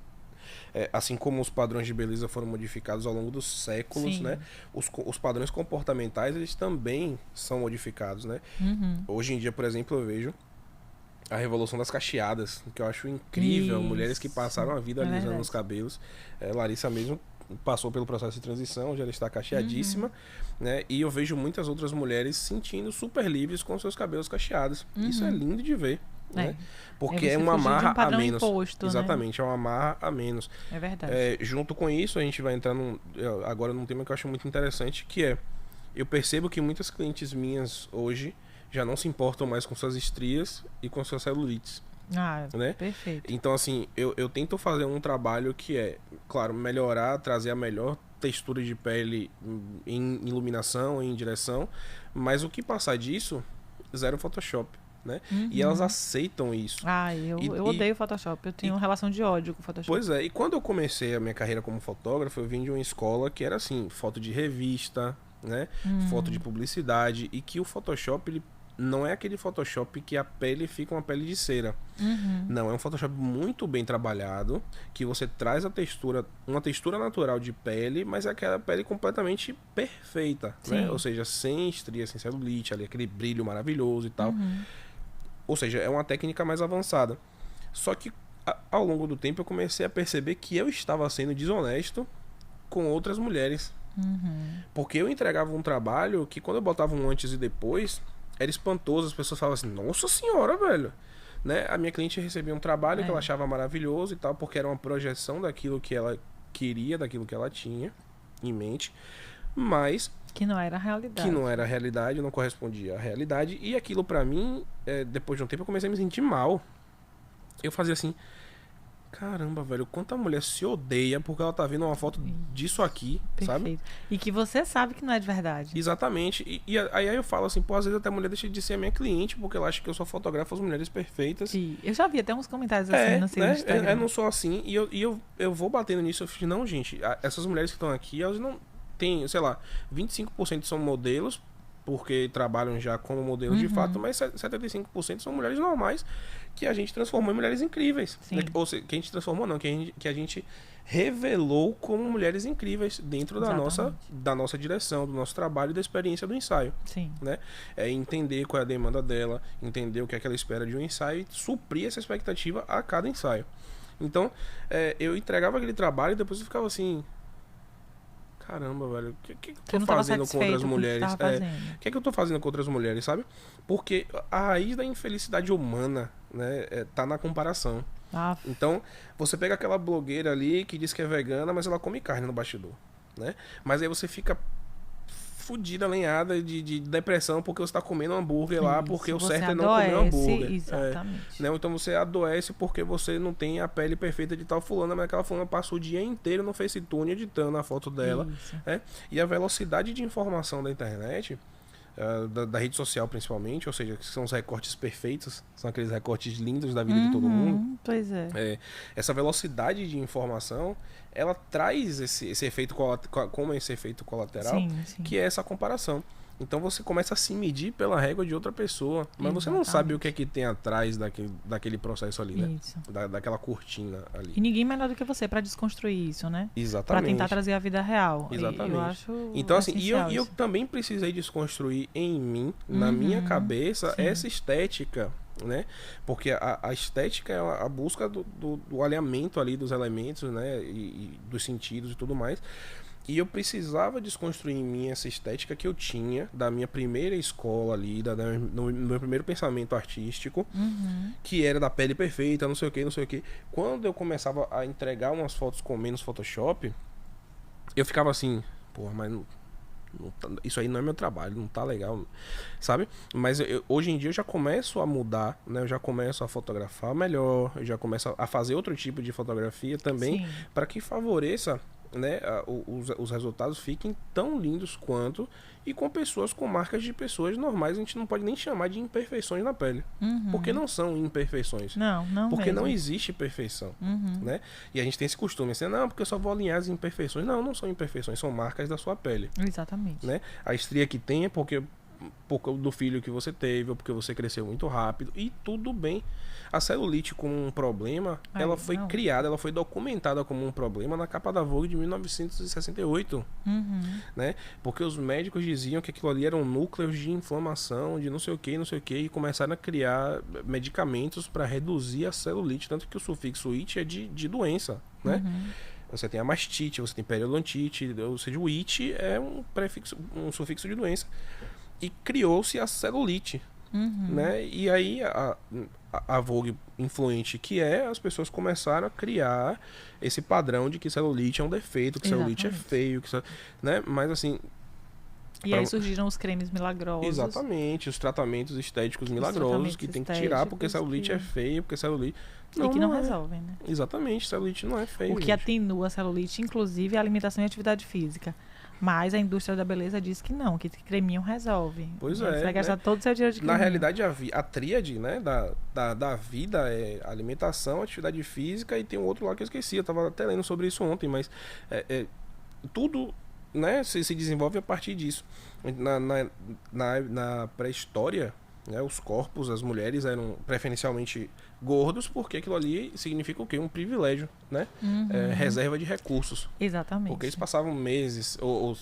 Assim como os padrões de beleza foram modificados ao longo dos séculos, Sim. né? Os padrões comportamentais, eles também são modificados, né? Hoje em dia, por exemplo, eu vejo a revolução das cacheadas, que eu acho incrível. Mulheres que passaram a vida alisando os cabelos. Larissa mesmo passou pelo processo de transição, já ela está cacheadíssima, né? E eu vejo muitas outras mulheres se sentindo super livres com seus cabelos cacheados. Isso é lindo de ver. Né? Porque você uma fugir de um amarra a padrão menos. imposto, Exatamente, é uma amarra a menos. É verdade. Junto com isso, a gente vai entrar agora num tema que eu acho muito interessante, que é, eu percebo que muitas clientes minhas hoje já não se importam mais com suas estrias e com suas celulites. Né? Perfeito. Então, assim, eu tento fazer um trabalho que é, claro, melhorar, trazer a melhor textura de pele em iluminação, em direção, mas o que passar disso, zero Photoshop. Né? E elas aceitam isso. Eu odeio Photoshop. Eu tenho uma relação de ódio com Photoshop. Pois é, e quando eu comecei a minha carreira como fotógrafo, eu vim de uma escola que era assim, foto de revista, né? Foto de publicidade, e que o Photoshop, ele não é aquele Photoshop que a pele fica uma pele de cera. Não, é um Photoshop muito bem trabalhado, que você traz a textura, uma textura natural de pele, mas é aquela pele completamente perfeita, né? Ou seja, sem estria, sem celulite, ali, aquele brilho maravilhoso e tal. Ou seja, é uma técnica mais avançada. Só que ao longo do tempo eu comecei a perceber que eu estava sendo desonesto com outras mulheres. Porque eu entregava um trabalho que quando eu botava um antes e depois, era espantoso. As pessoas falavam assim, nossa senhora, velho. Né? A minha cliente recebia um trabalho que ela achava maravilhoso e tal, porque era uma projeção daquilo que ela queria, daquilo que ela tinha em mente. Mas que não era a realidade. Que não era a realidade, não correspondia à realidade. E aquilo pra mim, depois de um tempo, eu comecei a me sentir mal. Eu fazia assim, caramba, velho, quanta mulher se odeia porque ela tá vendo uma foto disso aqui, sabe? E que você sabe que não é de verdade. Exatamente. E aí eu falo assim, pô, às vezes até a mulher deixa de ser a minha cliente porque ela acha que eu só fotografo as mulheres perfeitas. Sim. Eu já vi até uns comentários assim no seu Instagram. Eu não sou assim. E eu vou batendo nisso. Eu fico, não, gente, essas mulheres que estão aqui, elas não têm, sei lá, 25% são modelos, porque trabalham já como modelo de fato, mas 75% são mulheres normais que a gente transformou em mulheres incríveis. Né? Ou seja, que a gente transformou não, que a gente revelou como mulheres incríveis dentro da nossa direção, do nosso trabalho e da experiência do ensaio. Sim. Né? É entender qual é a demanda dela, entender o que é que ela espera de um ensaio e suprir essa expectativa a cada ensaio. Então, eu entregava aquele trabalho e depois eu ficava assim... Caramba, velho, o que eu tô fazendo com outras mulheres? O que eu tô fazendo com outras mulheres, sabe? Porque a raiz da infelicidade humana, né, tá na comparação. Então, você pega aquela blogueira ali que diz que é vegana, mas ela come carne no bastidor, né? Mas aí você fica fudida, lenhada de depressão porque você tá comendo um hambúrguer lá, porque o certo é não comer um hambúrguer. Exatamente. Né? Então você adoece porque você não tem a pele perfeita de tal fulana, mas aquela fulana passa o dia inteiro no FaceTune editando a foto dela. Né? E a velocidade de informação da internet, da rede social principalmente, ou seja, que são os recortes perfeitos, são aqueles recortes lindos da vida de todo mundo. Pois é. Essa velocidade de informação, ela traz esse efeito como esse efeito colateral, que é essa comparação. Então você começa a se medir pela régua de outra pessoa, mas você não sabe o que é que tem atrás daquele processo ali, né? Daquela cortina ali. E ninguém melhor do que você para desconstruir isso, né? Exatamente. Para tentar trazer a vida real. Exatamente. Eu acho então assim, eu também precisei desconstruir em mim, na minha cabeça, essa estética, né? Porque a estética é a busca do alinhamento ali dos elementos, né? E dos sentidos e tudo mais. E eu precisava desconstruir em mim essa estética que eu tinha da minha primeira escola ali, no meu primeiro pensamento artístico, que era da pele perfeita, não sei o que, não sei o que. Quando eu começava a entregar umas fotos com menos Photoshop, eu ficava assim, porra, mas isso aí não é meu trabalho, não tá legal, sabe? Mas hoje em dia eu já começo a mudar, né? Eu já começo a fotografar melhor, eu já começo a fazer outro tipo de fotografia também, para que favoreça, né, os resultados fiquem tão lindos quanto, e com pessoas, com marcas de pessoas normais. A gente não pode nem chamar de imperfeições na pele, porque não são imperfeições, porque não existe perfeição, né? E a gente tem esse costume assim, não, porque eu só vou alinhar as imperfeições. Não são imperfeições, são marcas da sua pele. Exatamente. Né? A estria que tem é porque do filho que você teve, ou porque você cresceu muito rápido, e tudo bem. A celulite como um problema, ela foi criada, ela foi documentada como um problema na capa da Vogue de 1968, né? Porque os médicos diziam que aquilo ali eram núcleos de inflamação, de não sei o que, e começaram a criar medicamentos para reduzir a celulite, tanto que o sufixo "it" é de doença, né? Você tem a mastite, você tem periodontite, ou seja, o it é um sufixo de doença. E criou-se a celulite, né? E aí a Vogue influente que as pessoas começaram a criar esse padrão de que celulite é um defeito, que celulite é feio, né? Mas assim... E aí surgiram os cremes milagrosos. Exatamente, os tratamentos estéticos milagrosos que tem que tirar porque celulite é feio, porque celulite... E que não resolvem, né? Exatamente, celulite não é feio. O que atenua a celulite, inclusive, é a alimentação e a atividade física. Mas a indústria da beleza diz que não, que creminho resolve. Pois Você vai gastar todo o seu dinheiro de creminho. Na realidade, a tríade, né, da vida é alimentação, atividade física e tem um outro lá que eu esqueci. Eu tava até lendo sobre isso ontem, mas tudo, né, se desenvolve a partir disso. Na pré-história, né, os corpos, as mulheres eram preferencialmente gordos, porque aquilo ali significa o quê? Um privilégio, né? Reserva de recursos. Exatamente. Porque eles passavam meses ou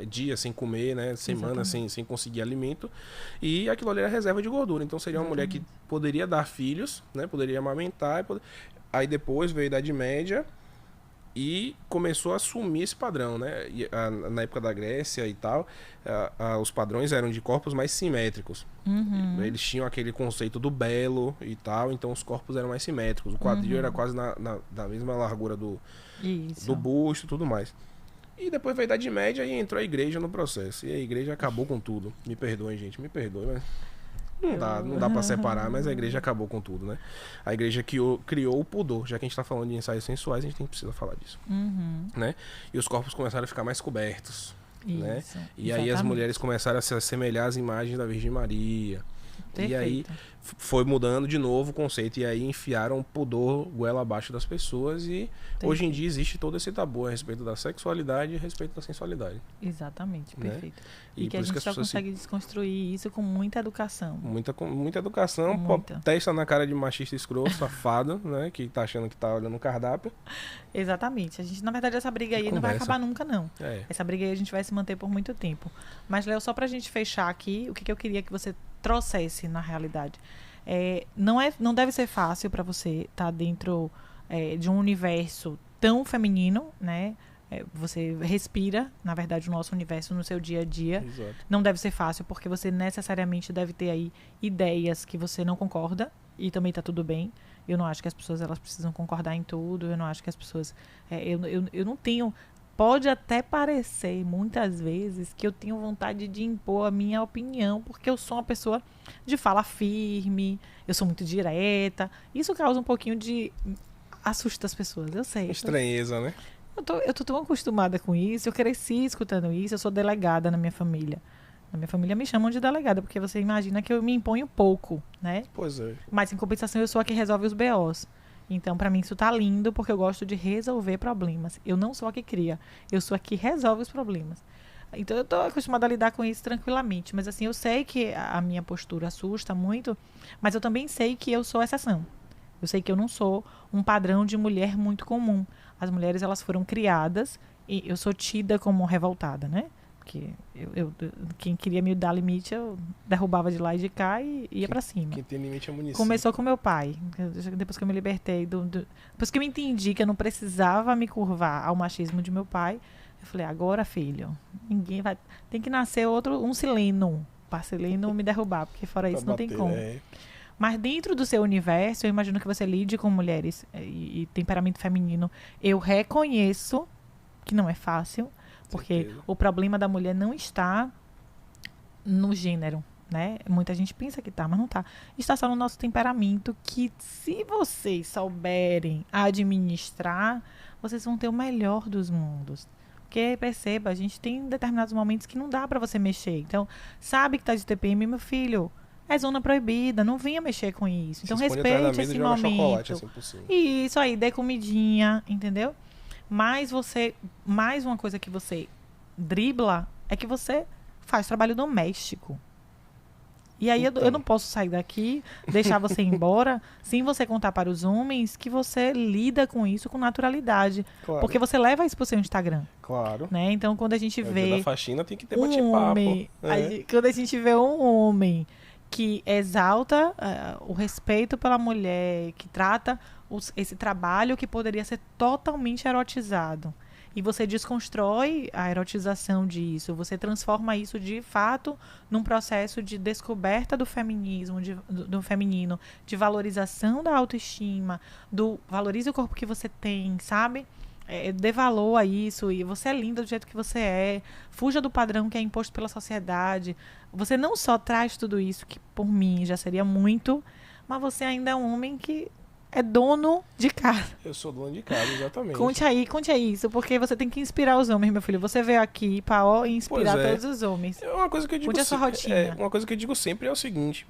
dias sem comer, né? Semanas sem conseguir alimento. E aquilo ali era reserva de gordura. Então seria uma mulher que poderia dar filhos, né? Poderia amamentar. Aí depois veio a Idade Média e começou a assumir esse padrão, né? Na época da Grécia e tal, os padrões eram de corpos mais simétricos. Eles tinham aquele conceito do belo e tal, então os corpos eram mais simétricos. O quadril era quase na mesma largura do busto e tudo mais. E depois veio a Idade Média e entrou a igreja no processo. E a igreja acabou com tudo. Me perdoem, gente, me perdoem, mas... Não dá pra separar, mas a igreja acabou com tudo, né? A igreja criou o pudor. Já que a gente tá falando de ensaios sensuais, a gente precisa falar disso. Né? E os corpos começaram a ficar mais cobertos. Isso, né? E aí as mulheres começaram a se assemelhar às imagens da Virgem Maria. Perfeito. E aí foi mudando de novo o conceito. E aí enfiaram o pudor goela abaixo das pessoas. E hoje em dia existe todo esse tabu a respeito da sexualidade e a respeito da sensualidade. Exatamente, né? perfeito. E que a gente só consegue desconstruir isso com muita educação. Muita educação. Testa na cara de machista escroto, safado, né? Que tá achando que tá olhando o cardápio. Exatamente. A gente, na verdade, essa briga aí não vai acabar nunca, não. Essa briga aí a gente vai se manter por muito tempo. Mas, Léo, só pra gente fechar aqui, o que eu queria que você trouxesse na realidade. Não deve ser fácil para você estar dentro de um universo tão feminino, né? Você respira, na verdade, o nosso universo no seu dia a dia. Exato. Não deve ser fácil, porque você necessariamente deve ter aí ideias que você não concorda, e também tá tudo bem. Eu não acho que as pessoas elas precisam concordar em tudo, eu não acho que as pessoas... eu não tenho... Pode até parecer, muitas vezes, que eu tenho vontade de impor a minha opinião, porque eu sou uma pessoa de fala firme, eu sou muito direta. Isso causa um pouquinho de... assusta as pessoas, eu sei. Estranheza, né? Eu tô tão acostumada com isso, eu cresci escutando isso, eu sou delegada na minha família. Na minha família me chamam de delegada, porque você imagina que eu me imponho pouco, né? Pois é. Mas, em compensação, eu sou a que resolve os BOs. Então, pra mim, isso tá lindo, porque eu gosto de resolver problemas. Eu não sou a que cria, eu sou a que resolve os problemas. Então, eu tô acostumada a lidar com isso tranquilamente. Mas, assim, eu sei que a minha postura assusta muito, mas eu também sei que eu sou exceção. Eu sei que eu não sou um padrão de mulher muito comum. As mulheres, elas foram criadas e eu sou tida como revoltada, né? Porque quem queria me dar limite, eu derrubava de lá e de cá e ia pra cima. Quem tem limite é município. Começou com meu pai. Depois que eu me libertei, depois que eu entendi que eu não precisava me curvar ao machismo de meu pai, eu falei, agora, filho, ninguém vai... Tem que nascer um Sileno, para Sileno me derrubar, porque fora isso não tem como. Mas dentro do seu universo, eu imagino que você lide com mulheres e temperamento feminino. Eu reconheço que não é fácil, porque o problema da mulher não está no gênero, né? Muita gente pensa que tá, mas não tá. Está só no nosso temperamento, que se vocês souberem administrar, vocês vão ter o melhor dos mundos. Porque, perceba, a gente tem determinados momentos que não dá pra você mexer. Então, sabe que tá de TPM, meu filho... É zona proibida, não venha mexer com isso. Então, respeite esse momento. Assim, e isso aí, dê comidinha, entendeu? Mas mais uma coisa que você dribla é que você faz trabalho doméstico. E aí eu não posso sair daqui, deixar você ir embora, sem você contar para os homens que você lida com isso com naturalidade. Claro. Porque você leva isso pro seu Instagram. Claro. Né? Então, quando a gente vê... Na faxina tem que ter bate-papo. Quando a gente vê um homem que exalta o respeito pela mulher, que trata esse trabalho que poderia ser totalmente erotizado. E você desconstrói a erotização disso, você transforma isso de fato num processo de descoberta do feminismo, do feminino, de valorização da autoestima, do valorize o corpo que você tem, sabe? Dê valor a isso, e você é linda do jeito que você é, fuja do padrão que é imposto pela sociedade. Você não só traz tudo isso, que por mim já seria muito, mas você ainda é um homem que é dono de casa. Eu sou dono de casa, exatamente. Conte aí isso, porque você tem que inspirar os homens, meu filho. Você veio aqui para inspirar todos os homens. Uma coisa que eu digo Conte a sua rotina. Uma coisa que eu digo sempre é o seguinte: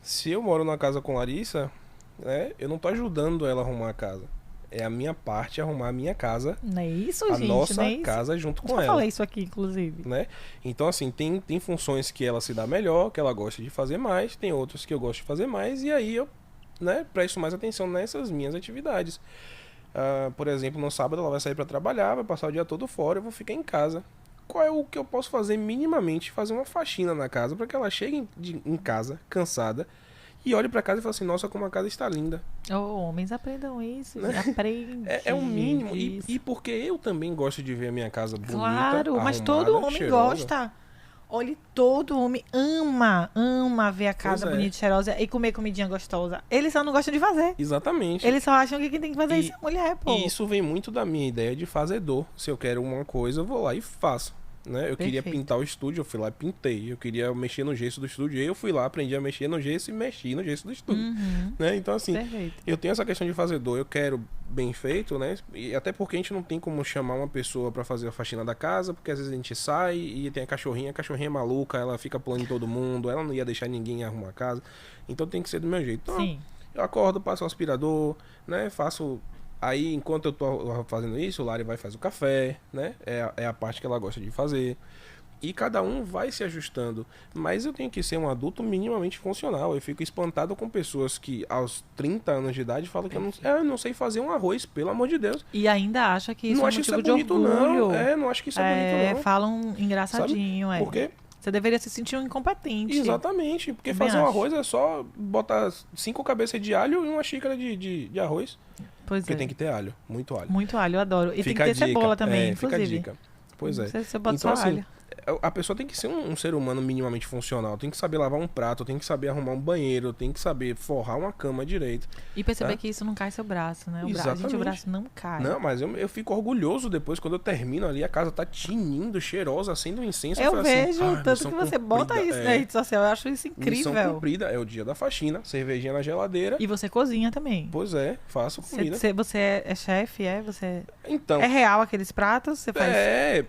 se eu moro numa casa com Larissa, né, eu não tô ajudando ela a arrumar a casa. É a minha parte arrumar a minha casa. Não é isso, a gente? nossa não é isso? casa junto com eu ela. Eu falei isso aqui, inclusive. Né? Então, assim, tem funções que ela se dá melhor, que ela gosta de fazer mais, tem outras que eu gosto de fazer mais, e aí eu, né, presto mais atenção nessas minhas atividades. Por exemplo, no sábado ela vai sair para trabalhar, vai passar o dia todo fora, eu vou ficar em casa. Qual é o que eu posso fazer minimamente? Fazer uma faxina na casa para que ela chegue em casa cansada e olhe para casa e fale assim: nossa, como a casa está linda. Homens, aprendam isso, né? Aprendem. É o mínimo. E porque eu também gosto de ver a minha casa bonita, claro, mas arrumada, todo homem cheirosa. gosta. Olha, todo homem ama ver a casa bonita e cheirosa e comer comidinha gostosa. Eles só não gostam de fazer. Exatamente. Eles só acham que quem tem que fazer isso é a mulher, pô. E isso vem muito da minha ideia de fazedor. Se eu quero uma coisa, eu vou lá e faço. Né? Eu queria pintar o estúdio, eu fui lá e pintei. Eu queria mexer no gesso do estúdio, eu fui lá, aprendi a mexer no gesso e mexi no gesso do estúdio. Né? Então, assim, eu tenho essa questão de fazedor, eu quero bem feito, né? E até porque a gente não tem como chamar uma pessoa pra fazer a faxina da casa, porque às vezes a gente sai e tem a cachorrinha é maluca, ela fica pulando em todo mundo, ela não ia deixar ninguém arrumar a casa. Então tem que ser do meu jeito. Então, eu acordo, passo o aspirador, né? Faço... Aí, enquanto eu tô fazendo isso, o Lari vai fazer o café, né? É a parte que ela gosta de fazer. E cada um vai se ajustando. Mas eu tenho que ser um adulto minimamente funcional. Eu fico espantado com pessoas que, aos 30 anos de idade, falam que eu não sei fazer um arroz, pelo amor de Deus. E ainda acha que isso não é acho motivo isso bonito, de orgulho. não. Não acho que isso é bonito, não. Falam engraçadinho, Sabe? Por quê? Você deveria se sentir um incompetente. Exatamente. Porque fazer um arroz é só botar 5 cabeças de alho e uma xícara de arroz. Pois porque tem que ter alho, muito alho. Muito alho, eu adoro. E fica tem que ter cebola também, inclusive. Fica a dica. Pois é. Você bota então, só assim, alho. A pessoa tem que ser um ser humano minimamente funcional. Tem que saber lavar um prato, tem que saber arrumar um banheiro, tem que saber forrar uma cama direito. E perceber que isso não cai seu braço, né? O braço não cai. Não, mas eu fico orgulhoso depois, quando eu termino ali, a casa tá tinindo, cheirosa, acende um incenso. Eu vejo, assim, tanto que você bota isso na rede social. Eu acho isso incrível. Missão cumprida, é o dia da faxina, cervejinha na geladeira. E você cozinha também. Pois é, faço comida. Você é chefe, Você... Então... É real aqueles pratos? Você faz...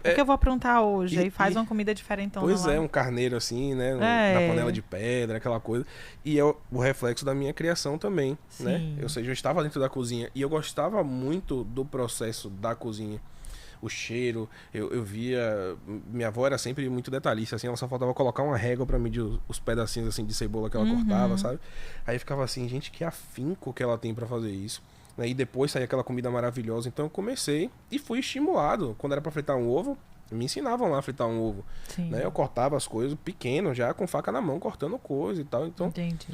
O que eu vou aprontar hoje? Aí faz uma comida diferente. Pois é, um carneiro assim, né? Na panela de pedra, aquela coisa. E é o reflexo da minha criação também, né? Ou seja, eu estava dentro da cozinha e eu gostava muito do processo da cozinha. O cheiro, eu via... Minha avó era sempre muito detalhista, assim, ela só faltava colocar uma régua pra medir os pedacinhos, assim, de cebola que ela cortava, sabe? Aí ficava assim, gente, que afinco que ela tem pra fazer isso. E depois saía aquela comida maravilhosa. Então eu comecei e fui estimulado. Quando era pra fritar um ovo, me ensinavam lá a fritar um ovo. Né? Eu cortava as coisas pequeno, já com faca na mão, cortando coisa e tal. Então, entendi.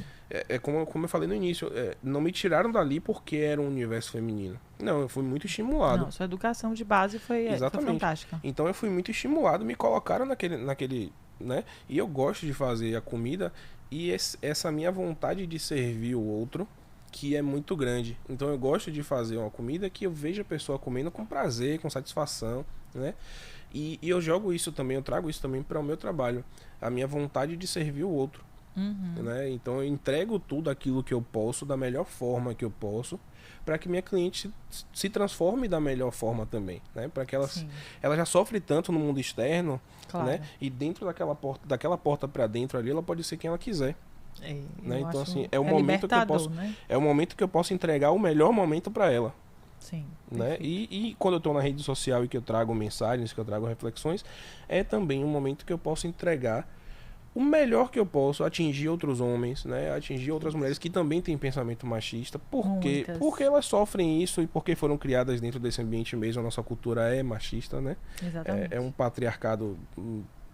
Como eu falei no início, não me tiraram dali porque era um universo feminino. Não, eu fui muito estimulado. Não, sua educação de base foi fantástica. Então eu fui muito estimulado, me colocaram naquele, né? E eu gosto de fazer a comida e essa minha vontade de servir o outro, que é muito grande. Então eu gosto de fazer uma comida que eu vejo a pessoa comendo com prazer, com satisfação, né? E eu jogo isso também, eu trago isso também para o meu trabalho. A minha vontade de servir o outro. Né? Então eu entrego tudo aquilo que eu posso da melhor forma que eu posso, para que minha cliente se transforme da melhor forma também, né? Para que ela já sofre tanto no mundo externo, né? E dentro daquela porta para dentro ali, ela pode ser quem ela quiser. Né? Então assim, é o momento que eu posso, né? É o momento que eu posso entregar o melhor momento para ela. Sim. Né? E quando eu estou na rede social e que eu trago mensagens, que eu trago reflexões, é também um momento que eu posso entregar o melhor que eu posso, atingir outros homens, né? Atingir outras mulheres que também têm pensamento machista, porque elas sofrem isso e porque foram criadas dentro desse ambiente mesmo. A nossa cultura é machista, né? Exatamente. É um patriarcado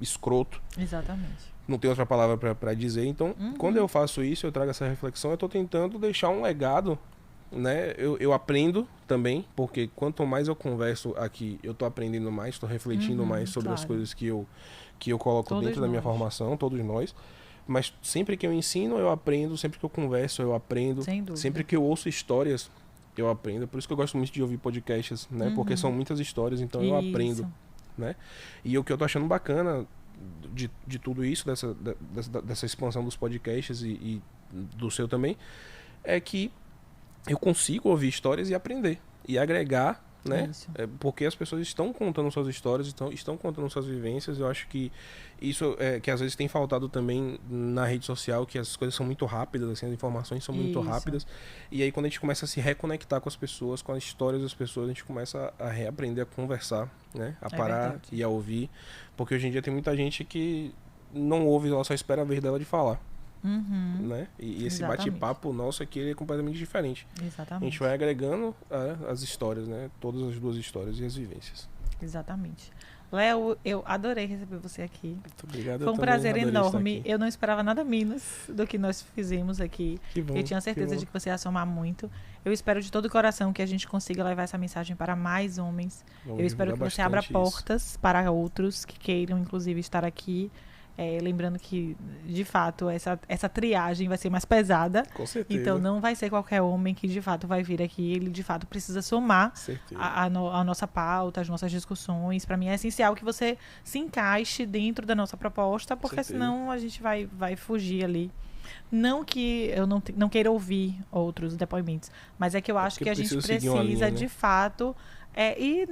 escroto. Exatamente. Não tem outra palavra pra dizer. Então, quando eu faço isso, eu trago essa reflexão, eu tô tentando deixar um legado, né? Eu aprendo também, porque quanto mais eu converso aqui, eu tô aprendendo mais, tô refletindo mais sobre as coisas que eu coloco Todos dentro da minha nós. formação, todos nós. Mas sempre que eu ensino, eu aprendo. Sempre que eu converso, eu aprendo. Sem dúvida. Sempre que eu ouço histórias, eu aprendo. Por isso que eu gosto muito de ouvir podcasts, né? Porque são muitas histórias, então eu aprendo, né? E o que eu tô achando bacana de tudo isso, dessa expansão dos podcasts e do seu também, é que eu consigo ouvir histórias e aprender. E agregar, né? Porque as pessoas estão contando suas histórias, estão contando suas vivências. Eu acho que isso que às vezes tem faltado também na rede social, que as coisas são muito rápidas, assim, as informações são muito rápidas. E aí quando a gente começa a se reconectar com as pessoas, com as histórias das pessoas, a gente começa a reaprender a conversar, né? A parar e a ouvir. Porque hoje em dia tem muita gente que não ouve, ela só espera a vez dela de falar. Né? E esse bate-papo nosso aqui ele é completamente diferente. Exatamente. A gente vai agregando as histórias, né? Todas as duas histórias e as vivências. Exatamente. Léo, eu adorei receber você aqui. Muito obrigado. Foi um prazer enorme. Eu não esperava nada menos do que nós fizemos aqui. Que bom, eu tinha certeza de que você ia somar muito. Eu espero de todo o coração que a gente consiga levar essa mensagem para mais homens. Eu espero que você abra portas para outros que queiram, inclusive, estar aqui. Lembrando que, de fato, essa triagem vai ser mais pesada. Com certeza. Então, não vai ser qualquer homem que, de fato, vai vir aqui. Ele, de fato, precisa somar a nossa pauta, as nossas discussões. Para mim, é essencial que você se encaixe dentro da nossa proposta, porque senão a gente vai fugir ali. Não que eu não queira ouvir outros depoimentos, mas é que eu acho que a gente precisa, linha, né? De fato... E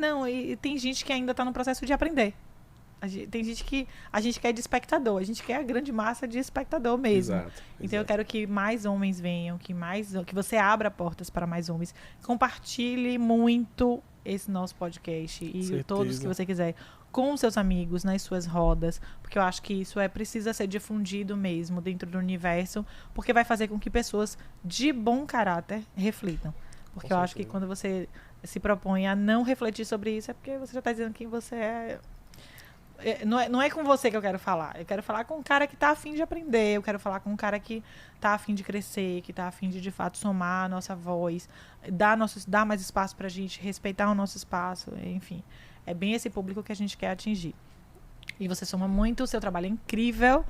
tem gente que ainda está no processo de aprender. Tem gente que a gente quer de espectador, a gente quer a grande massa de espectador mesmo. Então eu quero que mais homens venham, que você abra portas para mais homens, compartilhe muito esse nosso podcast e todos que você quiser com seus amigos, nas suas rodas, porque eu acho que isso precisa ser difundido mesmo dentro do universo, porque vai fazer com que pessoas de bom caráter reflitam. Porque eu acho que quando você se propõe a não refletir sobre isso, é porque você já está dizendo quem você é. Não é com você que eu quero falar. Eu quero falar com um cara que tá afim de aprender. Eu quero falar com um cara que tá afim de crescer, que tá afim de fato, somar a nossa voz, dar mais espaço pra gente, respeitar o nosso espaço, enfim. É bem esse público que a gente quer atingir. E você soma muito, o seu trabalho é incrível.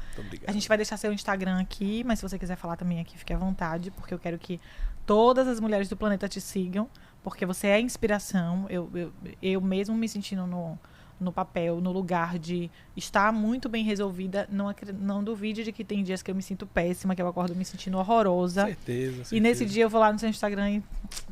A gente vai deixar seu Instagram aqui, mas se você quiser falar também aqui, fique à vontade, porque eu quero que todas as mulheres do planeta te sigam, porque você é inspiração. Eu mesmo me sentindo no papel, no lugar de estar muito bem resolvida, não duvide de que tem dias que eu me sinto péssima, que eu acordo me sentindo horrorosa. Certeza. E nesse dia eu vou lá no seu Instagram e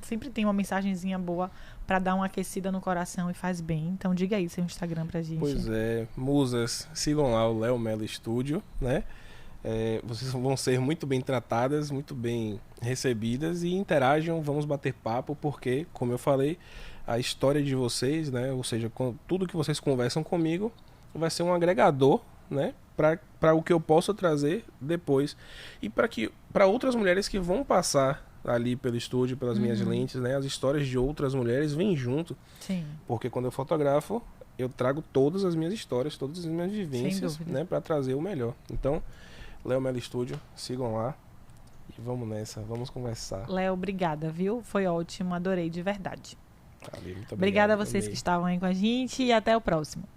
sempre tem uma mensagenzinha boa pra dar uma aquecida no coração e faz bem. Então diga aí seu Instagram pra gente. Pois é, musas, sigam lá o Léo Mello Studio, né? Vocês vão ser muito bem tratadas, muito bem recebidas e interajam, vamos bater papo, porque, como eu falei, a história de vocês, né? Ou seja, tudo que vocês conversam comigo vai ser um agregador, né? Para o que eu possa trazer depois. E para outras mulheres que vão passar ali pelo estúdio, pelas minhas lentes, né? As histórias de outras mulheres vêm junto. Sim. Porque quando eu fotografo, eu trago todas as minhas histórias, todas as minhas vivências, né? Para trazer o melhor. Então, Léo Mello Studio, sigam lá. E vamos nessa, vamos conversar. Léo, obrigada, viu? Foi ótimo, adorei de verdade. Valeu, muito obrigada a vocês que estavam aí com a gente e até o próximo.